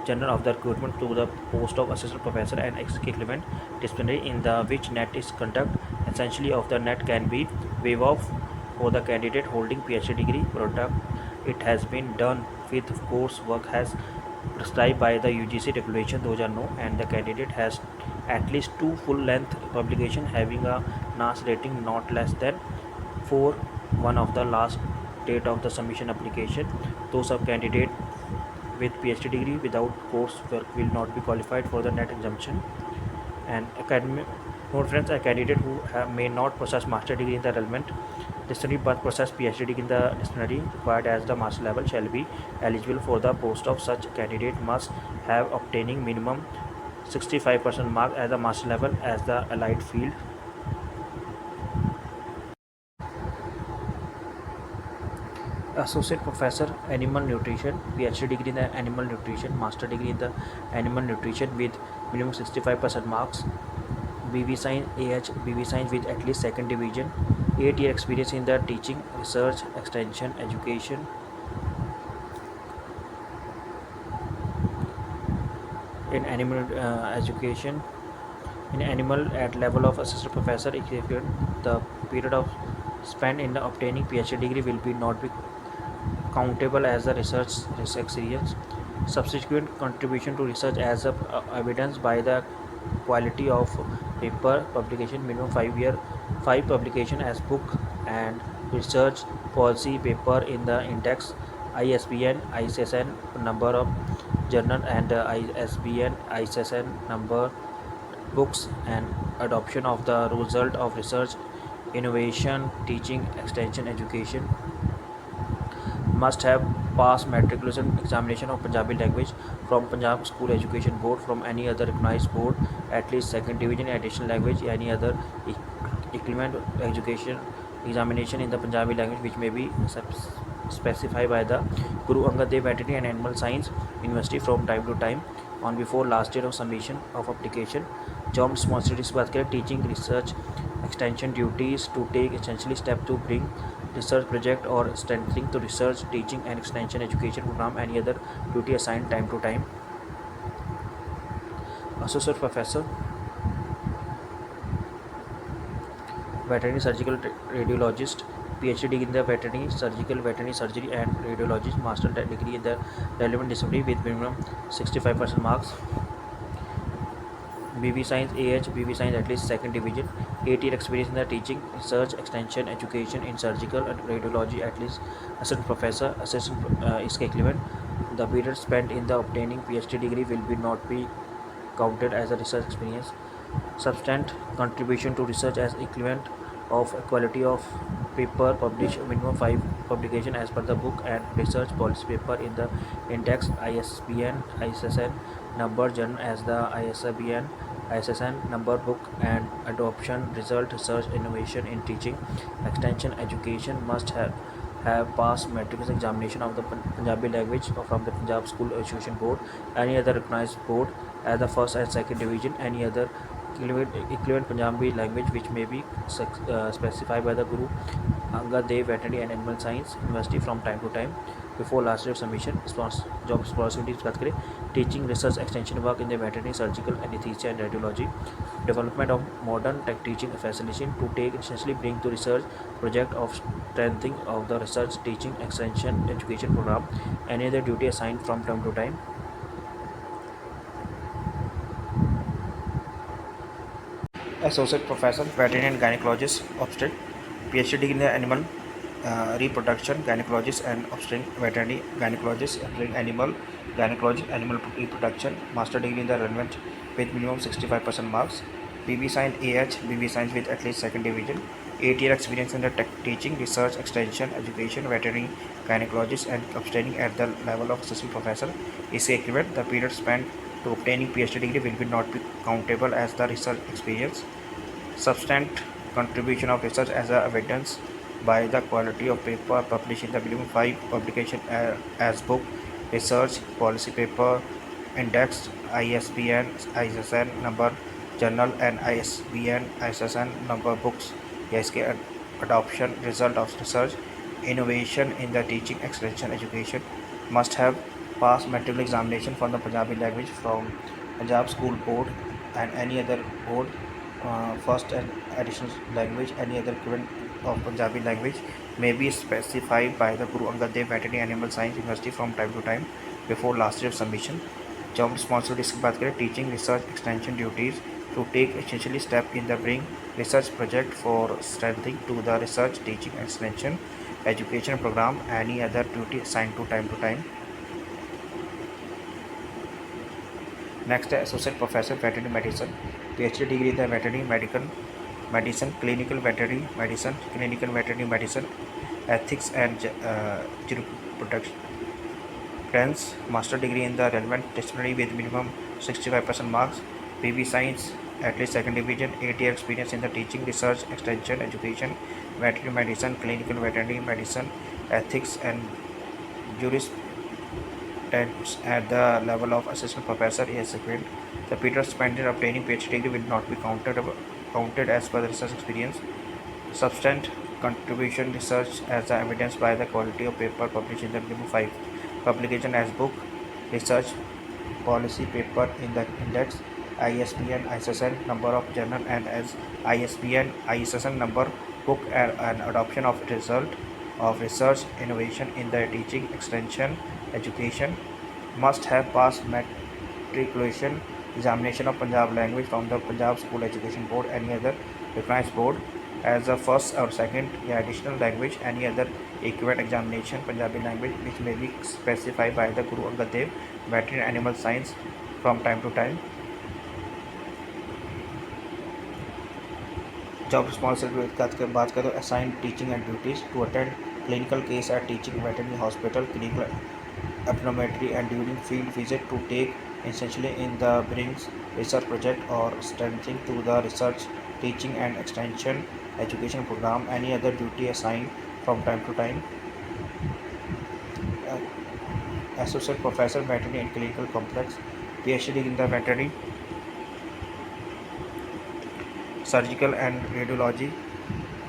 General of the recruitment to the post of assistant professor and equivalent disciplinary in the which NET is conduct. Essentially of the NET can be waived off for the candidate holding PhD degree product. It has been done with course work has prescribed by the UGC regulation 2009 and the candidate has at least 2 full length publication having a NAS rating not less than 4 one of the last date of the submission application. Those of candidate with PhD degree without coursework will not be qualified for the NET exemption. And academic note friends, a candidate who may not possess master degree in the relevant disciplinary but possess PhD degree in the disciplinary required as the master level shall be eligible for the post of such candidate must have obtaining minimum 65% mark as the master level as the allied field. Associate Professor Animal Nutrition, PhD degree in the Animal Nutrition, Master degree in the Animal Nutrition with minimum 65% marks. BV Science, BV Science with at least second division, 8-year experience in the teaching, research, extension, education. In animal education, in animal at level of assistant professor equivalent, the period of spent in the obtaining PhD degree will be not be countable as a research experience. Subsequent contribution to research as evidenced by the quality of paper publication, minimum 5 publication as book and research policy paper in the index, ISBN, ISSN number of journal and ISBN, ISSN number books and adoption of the result of research, innovation, teaching, extension, education. Must have passed matriculation examination of Punjabi language from Punjab School Education Board from any other recognized board at least second division additional language, any other equivalent education examination in the Punjabi language which may be specified by the Guru Angad Dev Veterinary and Animal Science University from time to time on before last date of submission of application. Job responsibilities बात करें, teaching, research, extension duties to take essentially step to bring research project or strengthening to research, teaching and extension education program, any other duty assigned time to time. Associate Professor, Veterinary Surgical Radiologist, PhD degree in the veterinary surgery and radiologist, master degree in the relevant discipline with minimum 65% marks. BV Science BV Science at least second division, 8-year experience in the teaching, research, extension, education in surgical and radiology, at least assistant professor, is equivalent. The period spent in the obtaining PhD degree will be not be counted as a research experience. Substantive contribution to research as equivalent of quality of paper published, minimum 5 publication as per the book and research policy paper in the index, ISBN, ISSN number, journal as the ISBN, ISSN number, book and adoption result, research, innovation in teaching, extension, education. Must have passed matriculation examination of the Punjabi language from the Punjab School Education Board, any other recognized board as the first and second division, any other equivalent Punjabi language which may be specified by the Guru Angad Dev Veterinary and Animal Science University from time to time before last day of submission. Job responsibilities बात करें, teaching, research, extension work in the veterinary, surgical, anesthesia and radiology, development of modern tech teaching facilitation to take essentially bring to research project of strengthening of the research, teaching, extension, education program, any other duty assigned from time to time. Associate Professor, Veterinary and Gynecologist, Obstetric, PhD degree in the Animal Reproduction, Gynecologist and Obstetric, Veterinary, Gynecologist, Obstetric, Animal, Gynecology, Animal Reproduction, Master degree in the relevant with minimum 65% marks, BB Science AH, BB Science with at least second division, 8-year experience in the teaching, research, extension, education, veterinary, gynecologist and obtaining at the level of assistant professor is equivalent. The period spent to obtaining PhD degree will be not be countable as the research experience. Substantive contribution of research as a evidence by the quality of paper published in the minimum 5 publication as book, research, policy paper, index, ISBN, ISSN number, journal and ISBN, ISSN number books, या इसके adoption result of research, innovation in the teaching extension education, must have passed matriculation examination from the Punjabi language from Punjab School Board and any other board, first and additional language, any other equivalent of Punjabi language may be specified by the Guru Angad Dev Veterinary Animal Science University from time to time before last year of submission. Job responsibilities की बात करें, teaching research extension duties to take essentially step in the bring research project for strengthening to the research teaching extension education program, any other duty assigned to time. Next, associate professor veterinary medicine, PhD degree in the veterinary medical medicine, clinical veterinary medicine, ethics and jurisprudence, master degree in the relevant discipline with minimum 65% marks, BB science at least second division, 8-year experience in the teaching, research, extension, education, veterinary medicine, clinical veterinary medicine, ethics and jurisprudence at the level of assistant professor is equivalent. The period spent in obtaining PhD degree will not be counted as per the research experience. Substantive contribution research as the evidence by the quality of paper published in the minimum 5 publication as book, research, policy paper in the index, ISBN, ISSN number of journal and as ISBN, ISSN number book and adoption of result of research innovation in the teaching extension education, must have passed matriculation examination of Punjab language from the Punjab School Education Board, any other recognized board as a first or second additional language, any other equivalent examination Punjabi language which may be specified by the Guru Angad Dev Veterinary Animal Science from time to time. Job responsibility की बात करें तो assign teaching and duties to attend clinical case at teaching veterinary hospital clinical apnometry and during field visit to take essentially in the brings research project or strengthening to the research teaching and extension education program, any other duty assigned from time to time. Associate professor veterinary and clinical complex, PhD in the veterinary surgical and radiology,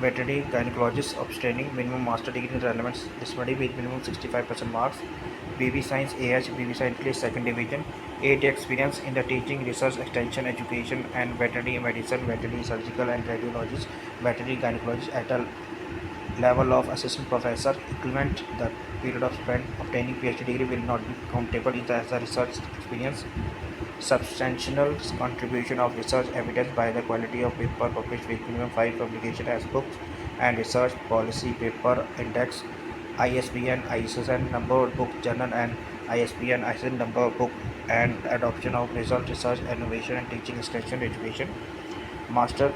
veterinary gynecologist obtaining minimum master degree in relevant discipline with minimum 65% marks, BB Science AH, BB Science place second division, 8 experience in the teaching, research, extension, education and veterinary medicine, veterinary surgical and radiologist, veterinary gynecologist at a level of assistant professor equivalent. The period of spent obtaining PhD degree will not be countable as a research experience. Substantial contribution of research evidence by the quality of paper published with minimum 5 publication as books and research, policy paper, index, ISBN, ISSN number book, journal and ISBN, ISSN number book and adoption of result, research, innovation and teaching extension education. Master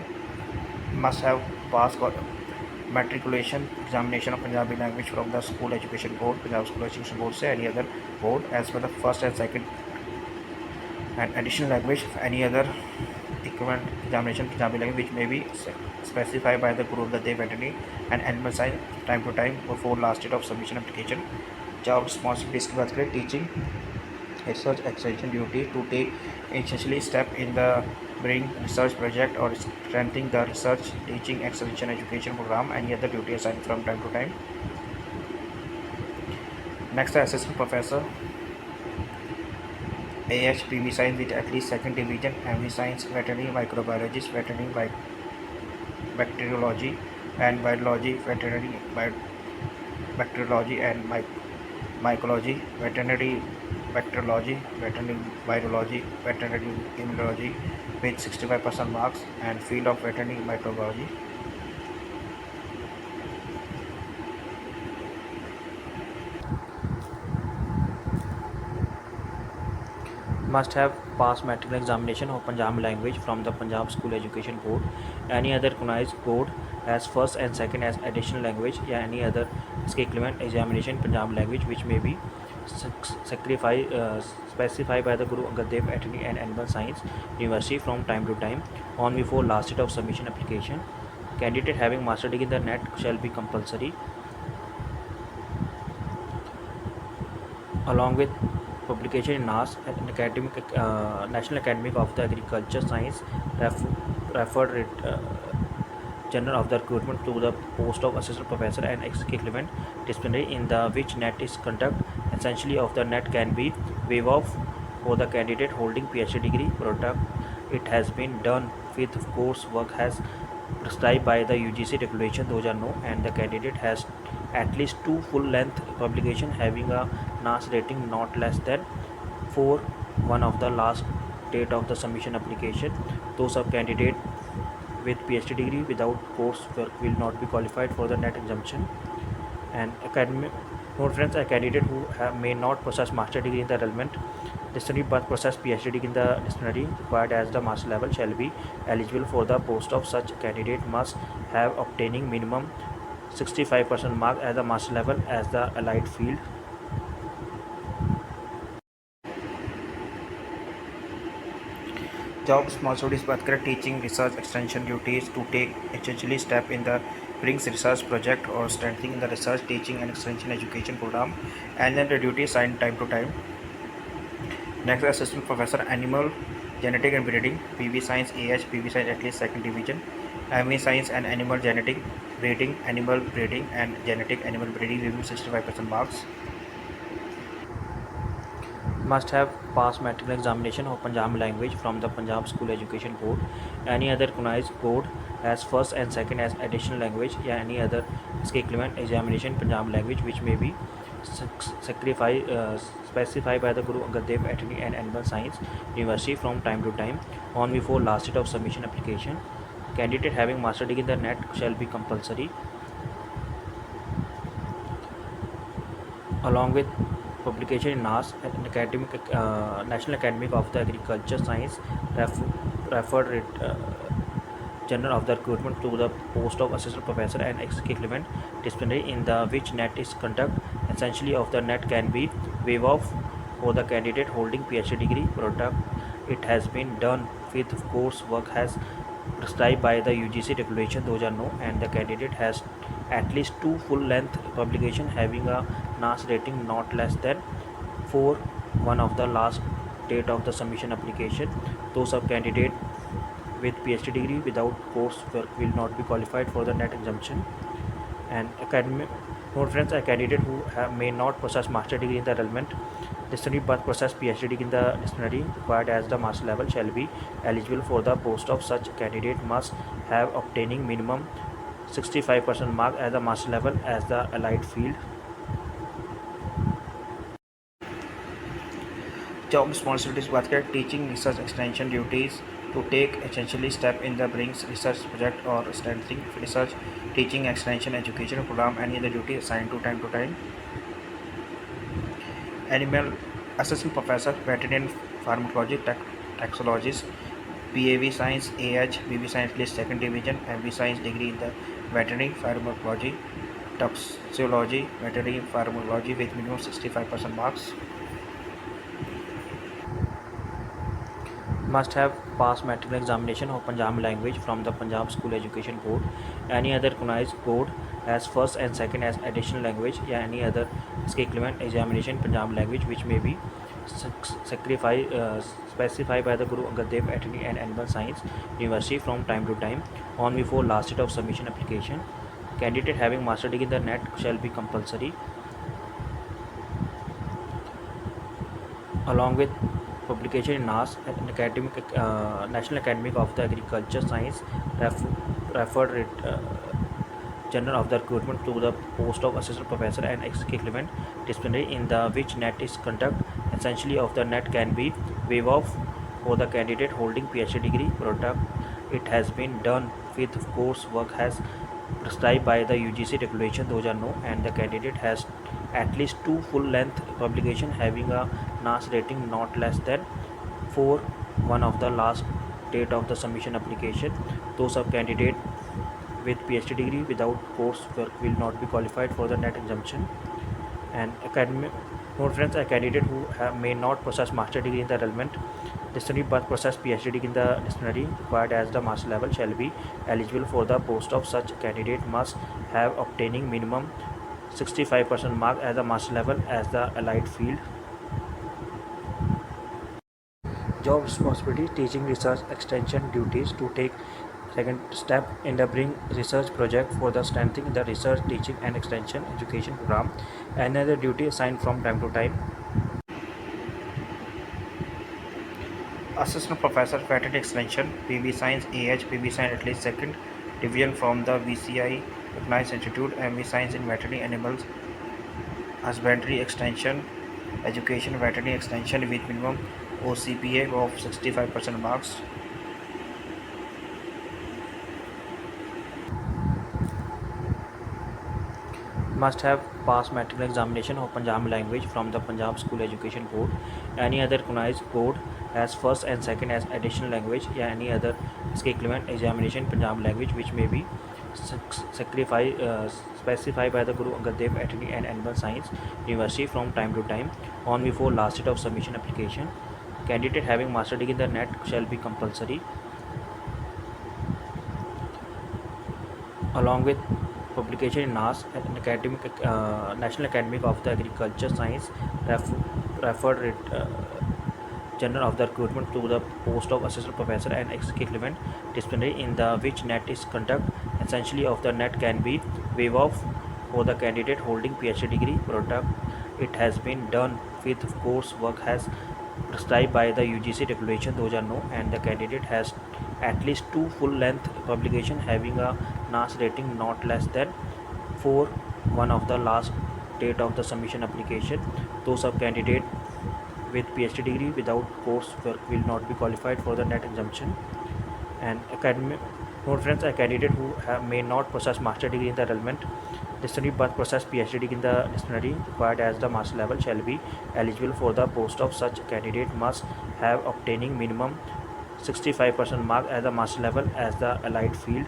must have passed matriculation examination of Punjabi language from the School Education Board, Punjab School Education Board से any other board as per the first and second and additional language, any other equivalent examination Punjabi language which may be specified by the Guru Angad Dev Veterinary and Animal Science time to time before last date of submission application. Job responsibilities की बात करें, teaching, research, extension duty to take essentially step in the bring research project or strengthening the research, teaching, extension, education program, any other duty assigned from time to time. Next, assistant professor AH, PV Science with at least second division, MV Science, veterinary microbiologist, veterinary bacteriology and virology, veterinary bacteriology and mycology, veterinary bacteriology, veterinary virology, veterinary immunology, with 65% marks, and field of veterinary microbiology. Must have passed matric examination of Punjab language from the Punjab School Education Board. Any other recognized board as first and second as additional language, या any other equivalent examination Punjab language which may be specified by the Guru Angad Dev Veterinary and Animal Science University from time to time on before last date of submission application. Candidate having master degree in the NET shall be compulsory, along with publication in NAS, National Academy of the Agriculture Science, referred General of the recruitment to the post of assistant professor and equivalent disciplinary in the which NET is conduct. Essentially of the NET can be waived off for the candidate holding PhD degree product. It has been done with coursework has prescribed by the UGC regulation 2009, and the candidate has at least two full-length publications having a NAS rating not less than 4 one of the last date of the submission application. Those of candidate with PhD degree without coursework will not be qualified for the NET exemption. And academic note friends, a candidate who may not possess master degree in the relevant disciplinary but possess PhD degree in the disciplinary required as the master level shall be eligible for the post of such candidate must have obtaining minimum 65% mark as the master level as the allied field. Job responsibilities बात करें teaching research extension duties to take essentially step in the brings research project or strengthening the research teaching and extension education program, and then the duty assigned time to time. Next, assistant professor animal genetic and breeding, PV science AH, PV science at least second division, ME science and animal genetic breeding, animal breeding and genetic animal breeding giving 65% marks. Must have passed matric examination of Punjab language from the Punjab School Education Board. Any other recognized board as first and second as additional language, या any other equivalent examination Punjab language which may be specified by the Guru Angad Dev Veterinary and Animal Science University from time to time on before last date of submission application. Candidate having master degree in the NET shall be compulsory, along with publication in NAS, National Academy of the Agriculture Science, referred General of the recruitment to the post of assistant professor and equivalent disciplinary in the which NET is conduct. Essentially of the NET can be waived off for the candidate holding PhD degree product. It has been done with coursework has prescribed by the UGC regulation 2009, and the candidate has at least two full-length publications having a NAS rating not less than 4 one of the last date of the submission application. Those of candidate with PhD degree without coursework will not be qualified for the NET exemption. And academic note friends, a candidate who may not possess master degree in the relevant disciplinary but possess PhD degree in the disciplinary required as the master level shall be eligible for the post of such candidate must have obtaining minimum 65% mark as the master level as the allied field. Job responsibilities बात करें teaching research extension duties to take essentially step in the brings research project or strengthening research teaching extension education program, any other duty assigned to time. Animal assistant professor veterinary pharmacology taxologist, PAV science AH, BV science list second division, MV science degree in the veterinary pharmacology toxicology veterinary pharmacology with minimum 65% marks. Must have passed matric examination of Punjab language from the Punjab School Education Board. Any other recognized board as first and second as additional language, या any other equivalent examination Punjab language which may be specified by the Guru Angad Dev Veterinary and Animal Science University from time to time on before last date of submission application. Candidate having master degree in the NET shall be compulsory, along with publication in NAS, National Academy of the Agriculture Science, referred General of the recruitment to the post of assistant professor and equivalent disciplinary in the which NET is conduct. Essentially of the NET can be waived off for the candidate holding PhD degree product. It has been done with coursework as prescribed by the UGC regulation, those are no, and the candidate has at least 2 full-length publication having a NAS rating not less than 4 one of the last date of the submission application. Those of candidate with PhD degree without coursework will not be qualified for the net exemption. And academic note friends, a candidate who may not possess master degree in the relevant discipline but possess PhD degree in the disciplinary required as the master level shall be eligible for the post of such candidate must have obtaining minimum 65% mark as the master level as the allied field. Job responsibility: teaching, research, extension duties to take second step in the bring research project for the strengthening the research, teaching and extension education program. Another duty assigned from time to time. Assistant Professor Veterinary Extension, PV Science AH, PV Science at least second division from the VCI recognized institute, MV Science in Veterinary Animals Husbandry Extension Education, Veterinary Extension with minimum OCPA of 65% marks. Must have passed matric examination of Punjabi language from the Punjab School Education Board. Any other recognized board as first and second as additional language, or any other equivalent examination Punjabi language which may be specified by the Guru Angad Dev Veterinary and Animal Science University from time to time on before last date of submission application. Candidate having master degree in the net shall be compulsory, along with publication in NAS and National Academy of the Agriculture Science referred General of the recruitment to the post of assistant professor and equivalent disciplinary in the which net is conduct essentially of the net can be waived off for the candidate holding PhD degree product. It has been done with coursework as prescribed by the UGC regulation, those are no, and the candidate has at least 2 full-length publication having a NAS rating not less than 4 one of the last date of the submission application. Those of candidate with PhD degree without coursework will not be qualified for the net exemption. And academic note friends, a candidate who may not possess master degree in the relevant disciplinary but possess PhD degree in the disciplinary required as the master level shall be eligible for the post of such candidate must have obtaining minimum 65% mark as the master level as the allied field.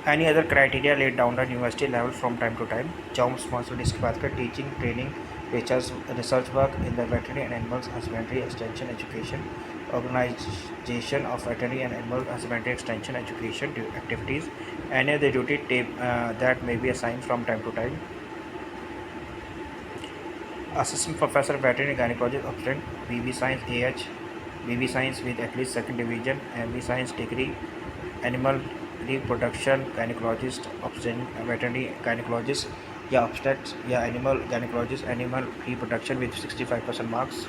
Any other criteria laid down at university level from time to time. Job responsibility इसके बाद का teaching, training, research work in the veterinary and animal husbandry extension education, organization of veterinary and animal husbandry extension education activities, any other duty that may be assigned from time to time. Assistant Professor Veterinary Gynecology Obstetric, BV Science AH, BV Science with at least second division, MV Science degree, Animal Reproduction Gynecologist, Veterinary Gynecologist या Obstetrics या Animal Gynecologist, Animal Reproduction with 65% marks.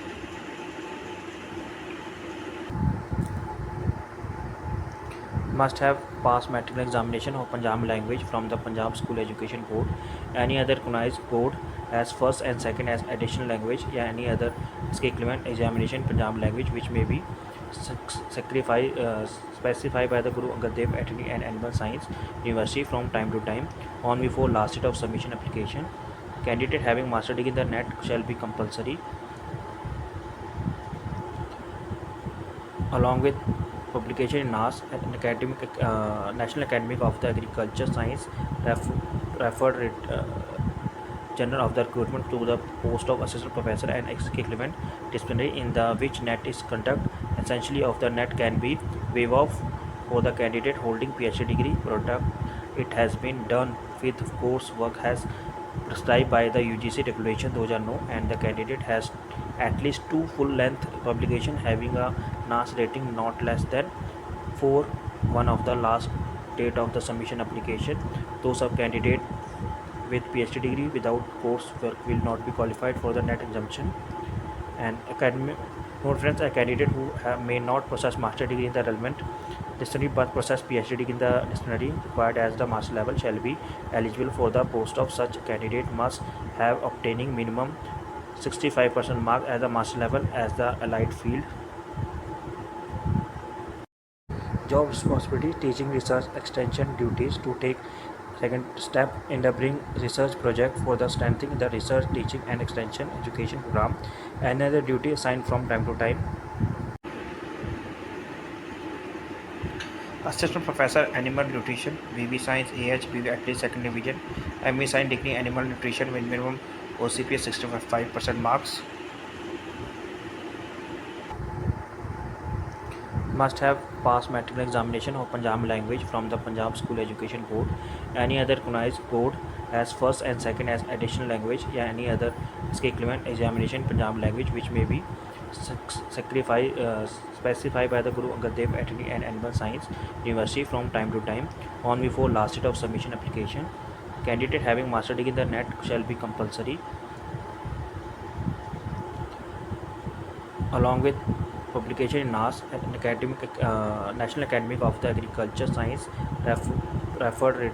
Must have passed matric examination of Punjabi language from the Punjab School Education Board. Any other recognized board as first and second as additional language, or any other equivalent examination Punjabi language which may be specified by the Guru Angad Dev Veterinary and Animal Science University from time to time on before last date of submission application. Candidate having master degree in the net shall be compulsory, along with publication in NAS and National Academy of the Agriculture Science referred General of the recruitment to the post of assistant professor and equivalent disciplinary in the which net is conduct essentially of the net can be waived off for the candidate holding PhD degree product. It has been done with coursework as prescribed by the UGC regulation, those are no, and the candidate has at least 2 full-length publication having a NAS rating not less than 4 one of the last date of the submission application. Those of candidate with PhD degree without coursework will not be qualified for the net exemption. And academic note friends, a candidate who may not possess master degree in the relevant disciplinary but possess PhD degree in the disciplinary required as the master level shall be eligible for the post of such candidate must have obtaining minimum 65% mark as the master level as the allied field. Job responsibility, teaching, research, extension duties to take second step in the bring research project for the strengthening the research, teaching and extension education program. Another duty assigned from time to time. Assistant Professor Animal Nutrition, BB Science AH, BB at least second division, ME Science Degree Animal Nutrition with minimum OCPS 65% marks. Must have passed matric examination of Punjabi language from the Punjab School Education Board. Any other recognized board as first and second as additional language, या any other equivalent examination Punjabi language which may be specified by the Guru Angad Dev Veterinary and Animal Science University from time to time on before last date of submission application. Candidate having master degree in the NET shall be compulsory, along with publication in NAS, National Academy of the Agriculture Science, referred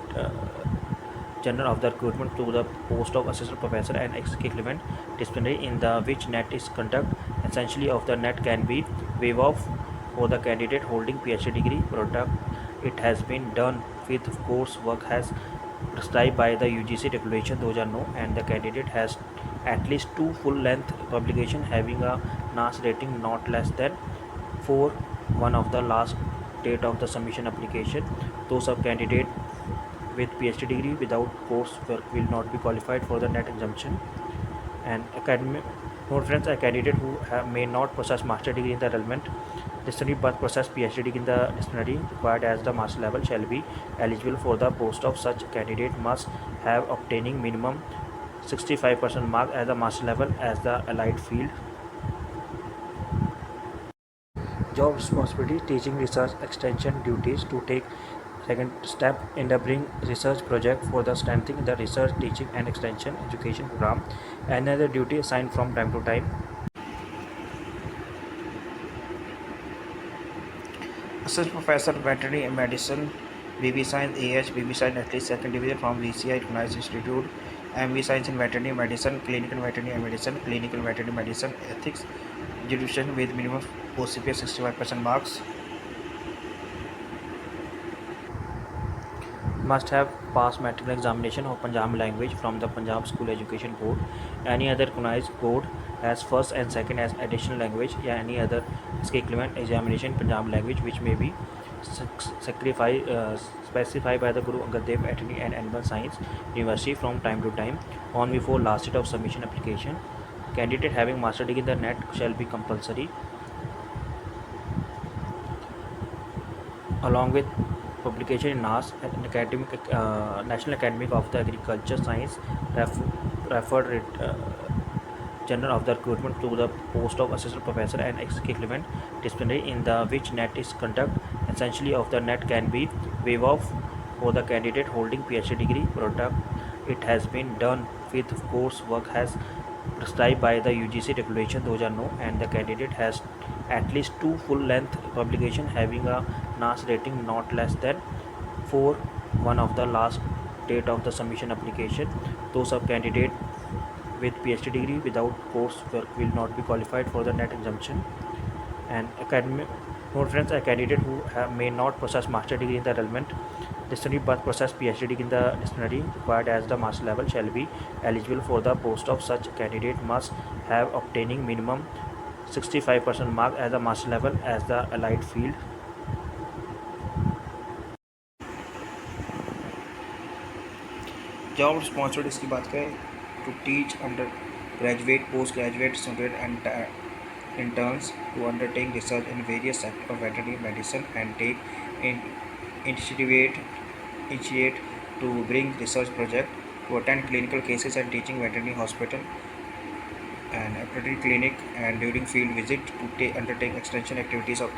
General of the recruitment to the post of assistant professor and equivalent disciplinary in the which NET is conduct. Essentially of the NET can be waived off for the candidate holding PhD degree product. It has been done with course work has prescribed by the UGC regulation 2009 and the candidate has at least two full-length publication having a NAS rating not less than 4 one of the last date of the submission application. Those of candidate with PhD degree without coursework will not be qualified for the NET exemption. And academic note friends, a candidate who may not possess master degree in the relevant disciplinary but possess PhD degree in the disciplinary required as the master level shall be eligible for the post of such candidate must have obtaining minimum 65% mark as the master level as the allied field. Job responsibility, teaching, research, extension duties to take second step in the bring research project for the strengthening the research, teaching and extension education program. Another duty assigned from time to time. Assistant Professor Veterinary Medicine, BB Science AH, BB Science at least second division from VCI recognized institute, MV Science in Veterinary Medicine, Clinical Veterinary Medicine, Clinical Veterinary Medicine, Ethics, Jurisdiction with minimum OCPS 65% marks. Must have passed matric examination of Punjabi language from the Punjab School Education Board. Any other recognized board as first and second as additional language, या any other equivalent examination Punjabi language which may be specified by the Guru Angad Dev Veterinary and Animal Science University from time to time on before last date of submission application. Candidate having master degree in the NET shall be compulsory, along with publication in NAS, National Academy of the Agriculture Science, referred General of the recruitment to the post of assistant professor and equivalent disciplinary in the which NET is conduct. Essentially of the NET can be waived off for the candidate holding PhD degree product. It has been done with course work has prescribed by the UGC regulation 2009 and the candidate has at least two full-length publication having a NAS rating not less than 4 one of the last date of the submission application. Those of candidate with PhD degree without coursework will not be qualified for the NET exemption. And academic note friends, a candidate who may not possess master degree in the relevant disciplinary but possess PhD degree in the disciplinary required as the master level shall be eligible for the post of such candidate must have obtaining minimum 65% mark as the master level as the allied field. Job responsibilities की बात करें to teach undergraduate, postgraduate students and interns to undertake research in various sectors of veterinary medicine and take initiate to bring research project, to attend clinical cases and teaching veterinary hospital and veterinary clinic and during field visit to undertake extension activities of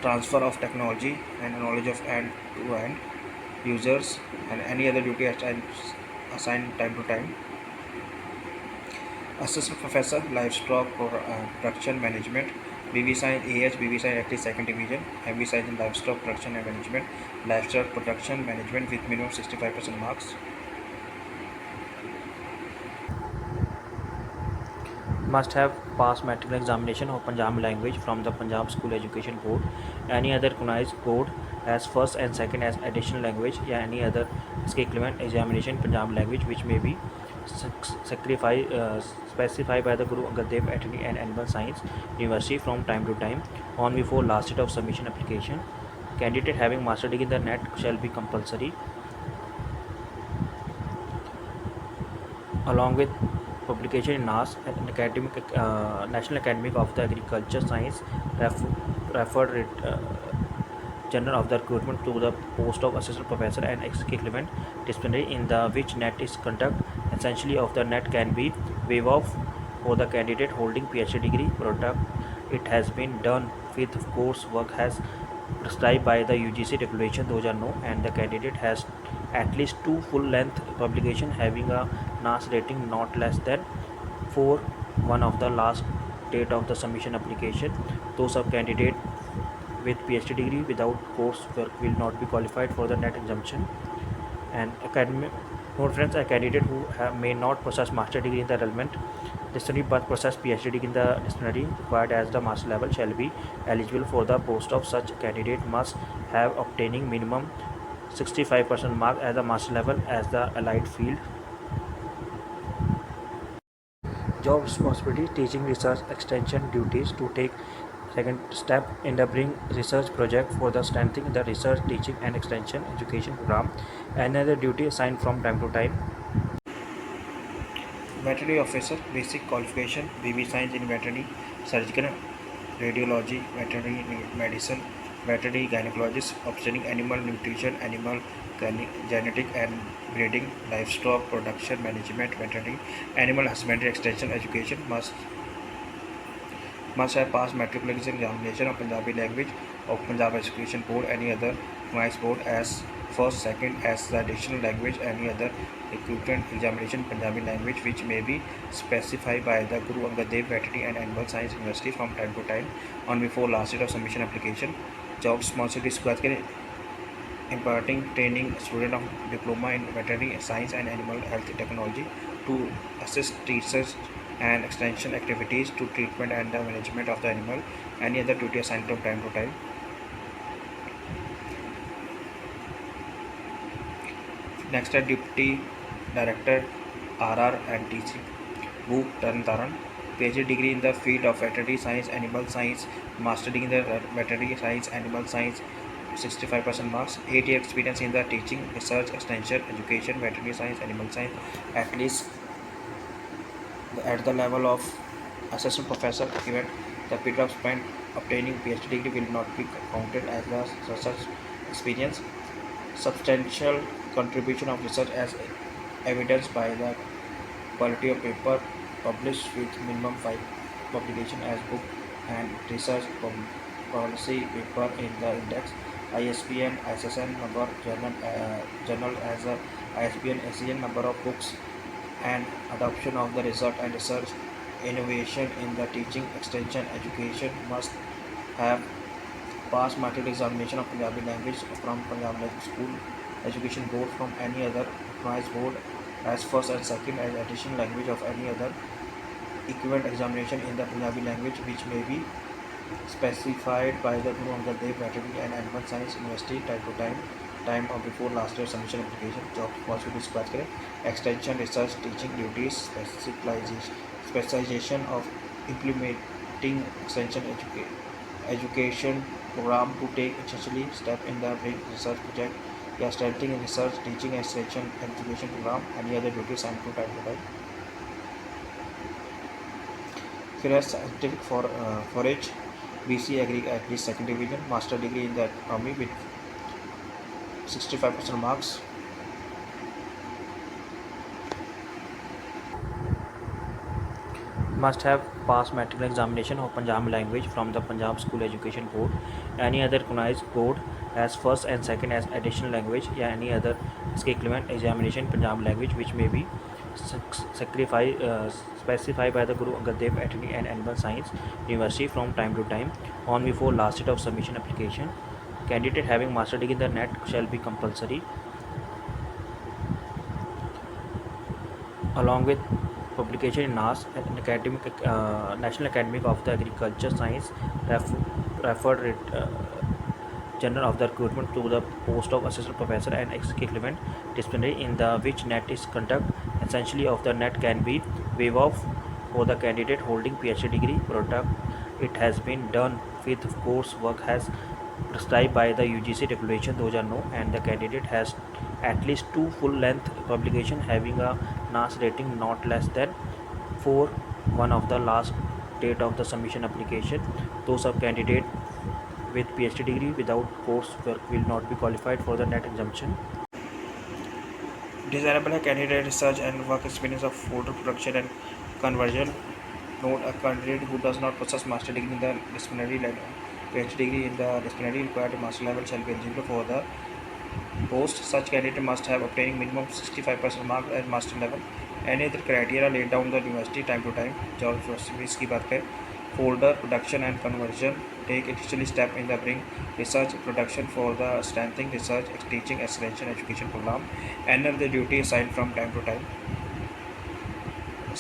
transfer of technology and knowledge of end-to-end users and any other duty assigned time to time. Assistant Professor Livestock Production Management, BB Science AH, BB Science at least second division, MB Science in Livestock Production and Management, Livestock Production Management with minimum 65% marks. must have passed matriculation examination of Punjabi language from the Punjab School Education Board, any other recognized board as first and second as additional language, या any other equivalent examination Punjabi language which may be specified by the Guru Angad Dev Veterinary and Animal Science University from time to time on before last date of submission application. Candidate having master degree in the NET shall be compulsory, along with publication in NAS, an academic, National Academy of the Agriculture Science, referred General of the recruitment to the post of assistant professor and equivalent disciplinary in the which NET is conduct. Essentially of the NET can be waived off for the candidate holding PhD degree. Product it has been done with course work has prescribed by the UGC regulation 2009 and the candidate has at least 2 full length publication having a NAS rating not less than 4 one of the last date of the submission application. Those of candidate with PhD degree without coursework will not be qualified for the NET exemption. And academic note friends, a candidate who may not possess master degree in the relevant disciplinary but possess PhD degree in the disciplinary required as the master level shall be eligible for the post of such candidate must have obtaining minimum 65% mark at the master level as the allied field. Job responsibility, teaching, research, extension duties to take second step in the bring research project for the strengthening the research, teaching and extension education program. Another duty assigned from time to time. Veterinary officer, basic qualification, BB science in veterinary, surgical, radiology, veterinary medicine, veterinary gynecologist, obtaining animal nutrition, animal genetic and breeding, livestock production management, veterinary, animal husbandry extension education must have passed matriculation examination of Punjabi language of Punjab Education Board, any other recognized board as first, second as the additional language, any other equivalent examination Punjabi language which may be specified by the Guru Angad Dev Veterinary and Animal Science University from time to time on before last date of submission application. Job responsibilities की बात करें, imparting training student of diploma in veterinary science and animal health technology to assist research and extension activities to treatment and the management of the animal, any other duty assigned from time to time. Next are Deputy Director RR and Teaching Bhu Taran, PhD degree in the field of veterinary science, animal science, master degree in the veterinary science, animal science, 65% marks, 8 year experience in the teaching, research, extension, education, veterinary science, animal science, at least at the level of assistant professor given the period of spent obtaining PhD degree will not be counted as the research experience. Substantial contribution of research as evidenced by the quality of paper published with minimum 5 publication as book and research policy paper in the index, ISBN, ISSN number, journal as a ISBN, SCN number of books, and adoption of the result and research innovation in the teaching extension education must have passed matric examination of Punjabi language from Punjab School Education Board from any other recognized board as first and second as additional language of any other equivalent examination in the Punjabi language which may be specified by the Guru Angad Dev Veterinary and Animal Science University time to time or before last year submission application. Job responsibilities की बात करें, extension, research, teaching duties, specialization of implementing extension education program to take essentially step in the bring research project, या strengthening research, teaching, extension education program, any other duties and to time to time. फिर है scientific forage, BC Agri at least second division, master degree in the economy with 65% marks. Must have passed matriculation examination of Punjabi language from the Punjab School Education Board, any other recognized board as first and second as additional language, या any other equivalent examination Punjabi language which may be specified by the Guru Angad Dev Veterinary and Animal Science University from time to time on before last date of submission application. Candidate having master degree in the NET shall be compulsory, along with publication in NAS, an academic, National Academy of the Agriculture Science, referred General of the recruitment to the post of assistant professor and equivalent disciplinary in the which net is conduct essentially of the net can be waived off for the candidate holding PhD degree product. It has been done with coursework has prescribed by the UGC regulation 2009 and the candidate has at least two full length publication having a NAS rating not less than 4 one of the last date of the submission application. Those of candidate with PhD degree without coursework will not be qualified for the net exemption. Desirable है candidate research and work experience of folder production and conversion. Note a candidate who does not possess master degree in the disciplinary PhD degree in the disciplinary required master level shall be eligible for the post. Such candidate must have obtaining minimum 65% mark at master level. Any other criteria laid down the university time to time. Job fees की बात करें folder production and conversion take initially step in the bring research production for the strengthening research teaching extension education program and the duty assigned from time to time.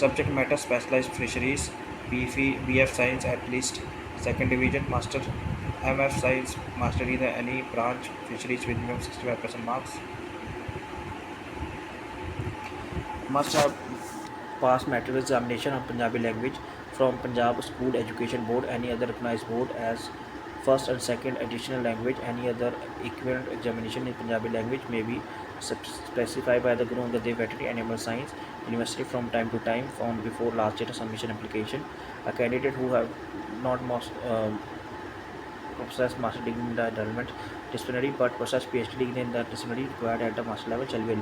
Subject matter specialized fisheries BF science at least second division master MF science master in any branch fisheries with minimum 65% marks. Must have passed matric examination of Punjabi language from Punjab School Education Board, any other recognized board as first and second additional language. Any other equivalent examination in Punjabi language may be specified by the Guru Angad Dev Veterinary Animal Science University from time to time on before last date of submission application. A candidate who have not possess master degree in the relevant disciplinary but possess PhD degree in the disciplinary required at the master level shall be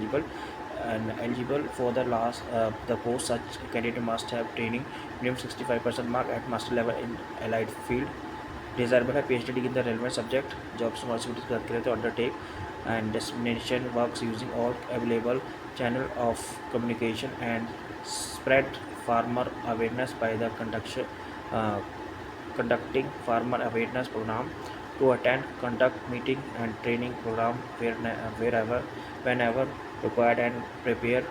eligible for the post. Such candidate must have training minimum 65% mark at master level in allied field. Desirable है PhD degree in the relevant subject. Job responsibilities की बात करें तो undertake and dissemination works using all available channel of communication and spread farmer awareness by the conducting farmer awareness program to attend conduct meeting and training program whenever required and prepare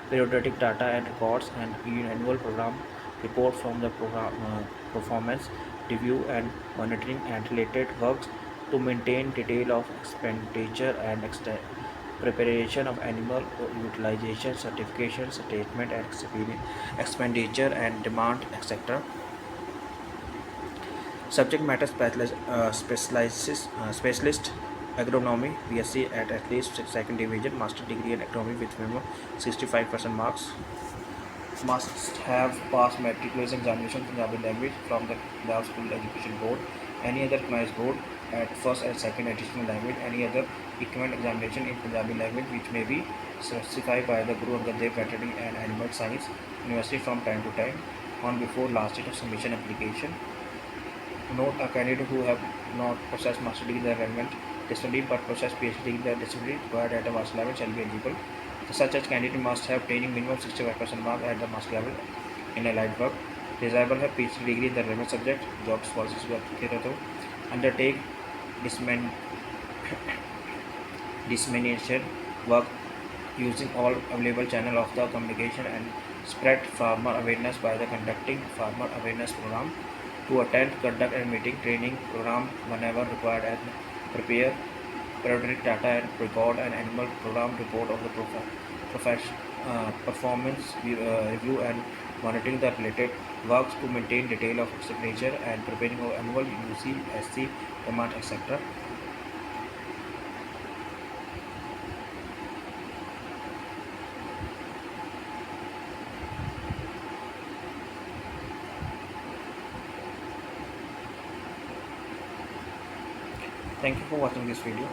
periodic data and records and annual program report from the performance review and monitoring and related works to maintain detail of expenditure and preparation of animal utilization certification statement and expenditure and demand etc. Subject matter specialist agronomy BSc at least second division master degree in agronomy with minimum 65% marks. Must have passed matriculation examination Punjabi language from the Punjab School Education Board, any other recognized board at first and second additional language. Any other equivalent examination in Punjabi language which may be specified by the Guru Angad Dev Veterinary and Animal Science University from time to time on before last date of submission application. Note a candidate who have not possessed master degree in the relevant discipline but possess PhD in the discipline required at the master level shall be eligible. Such as candidate must have training minimum 65% mark at the master level in allied work. Desirable है PhD degree in the relevant subject. Job sponsors तो undertake dissemination work using all available channel of the communication and spread farmer awareness by the conducting farmer awareness program to attend conduct and meeting training program whenever required and prepare periodic data and record an annual program report of the performance review and monitoring the related works to maintain detail of expenditure and preparing of annual UC, demand etc. Thank you for watching this video.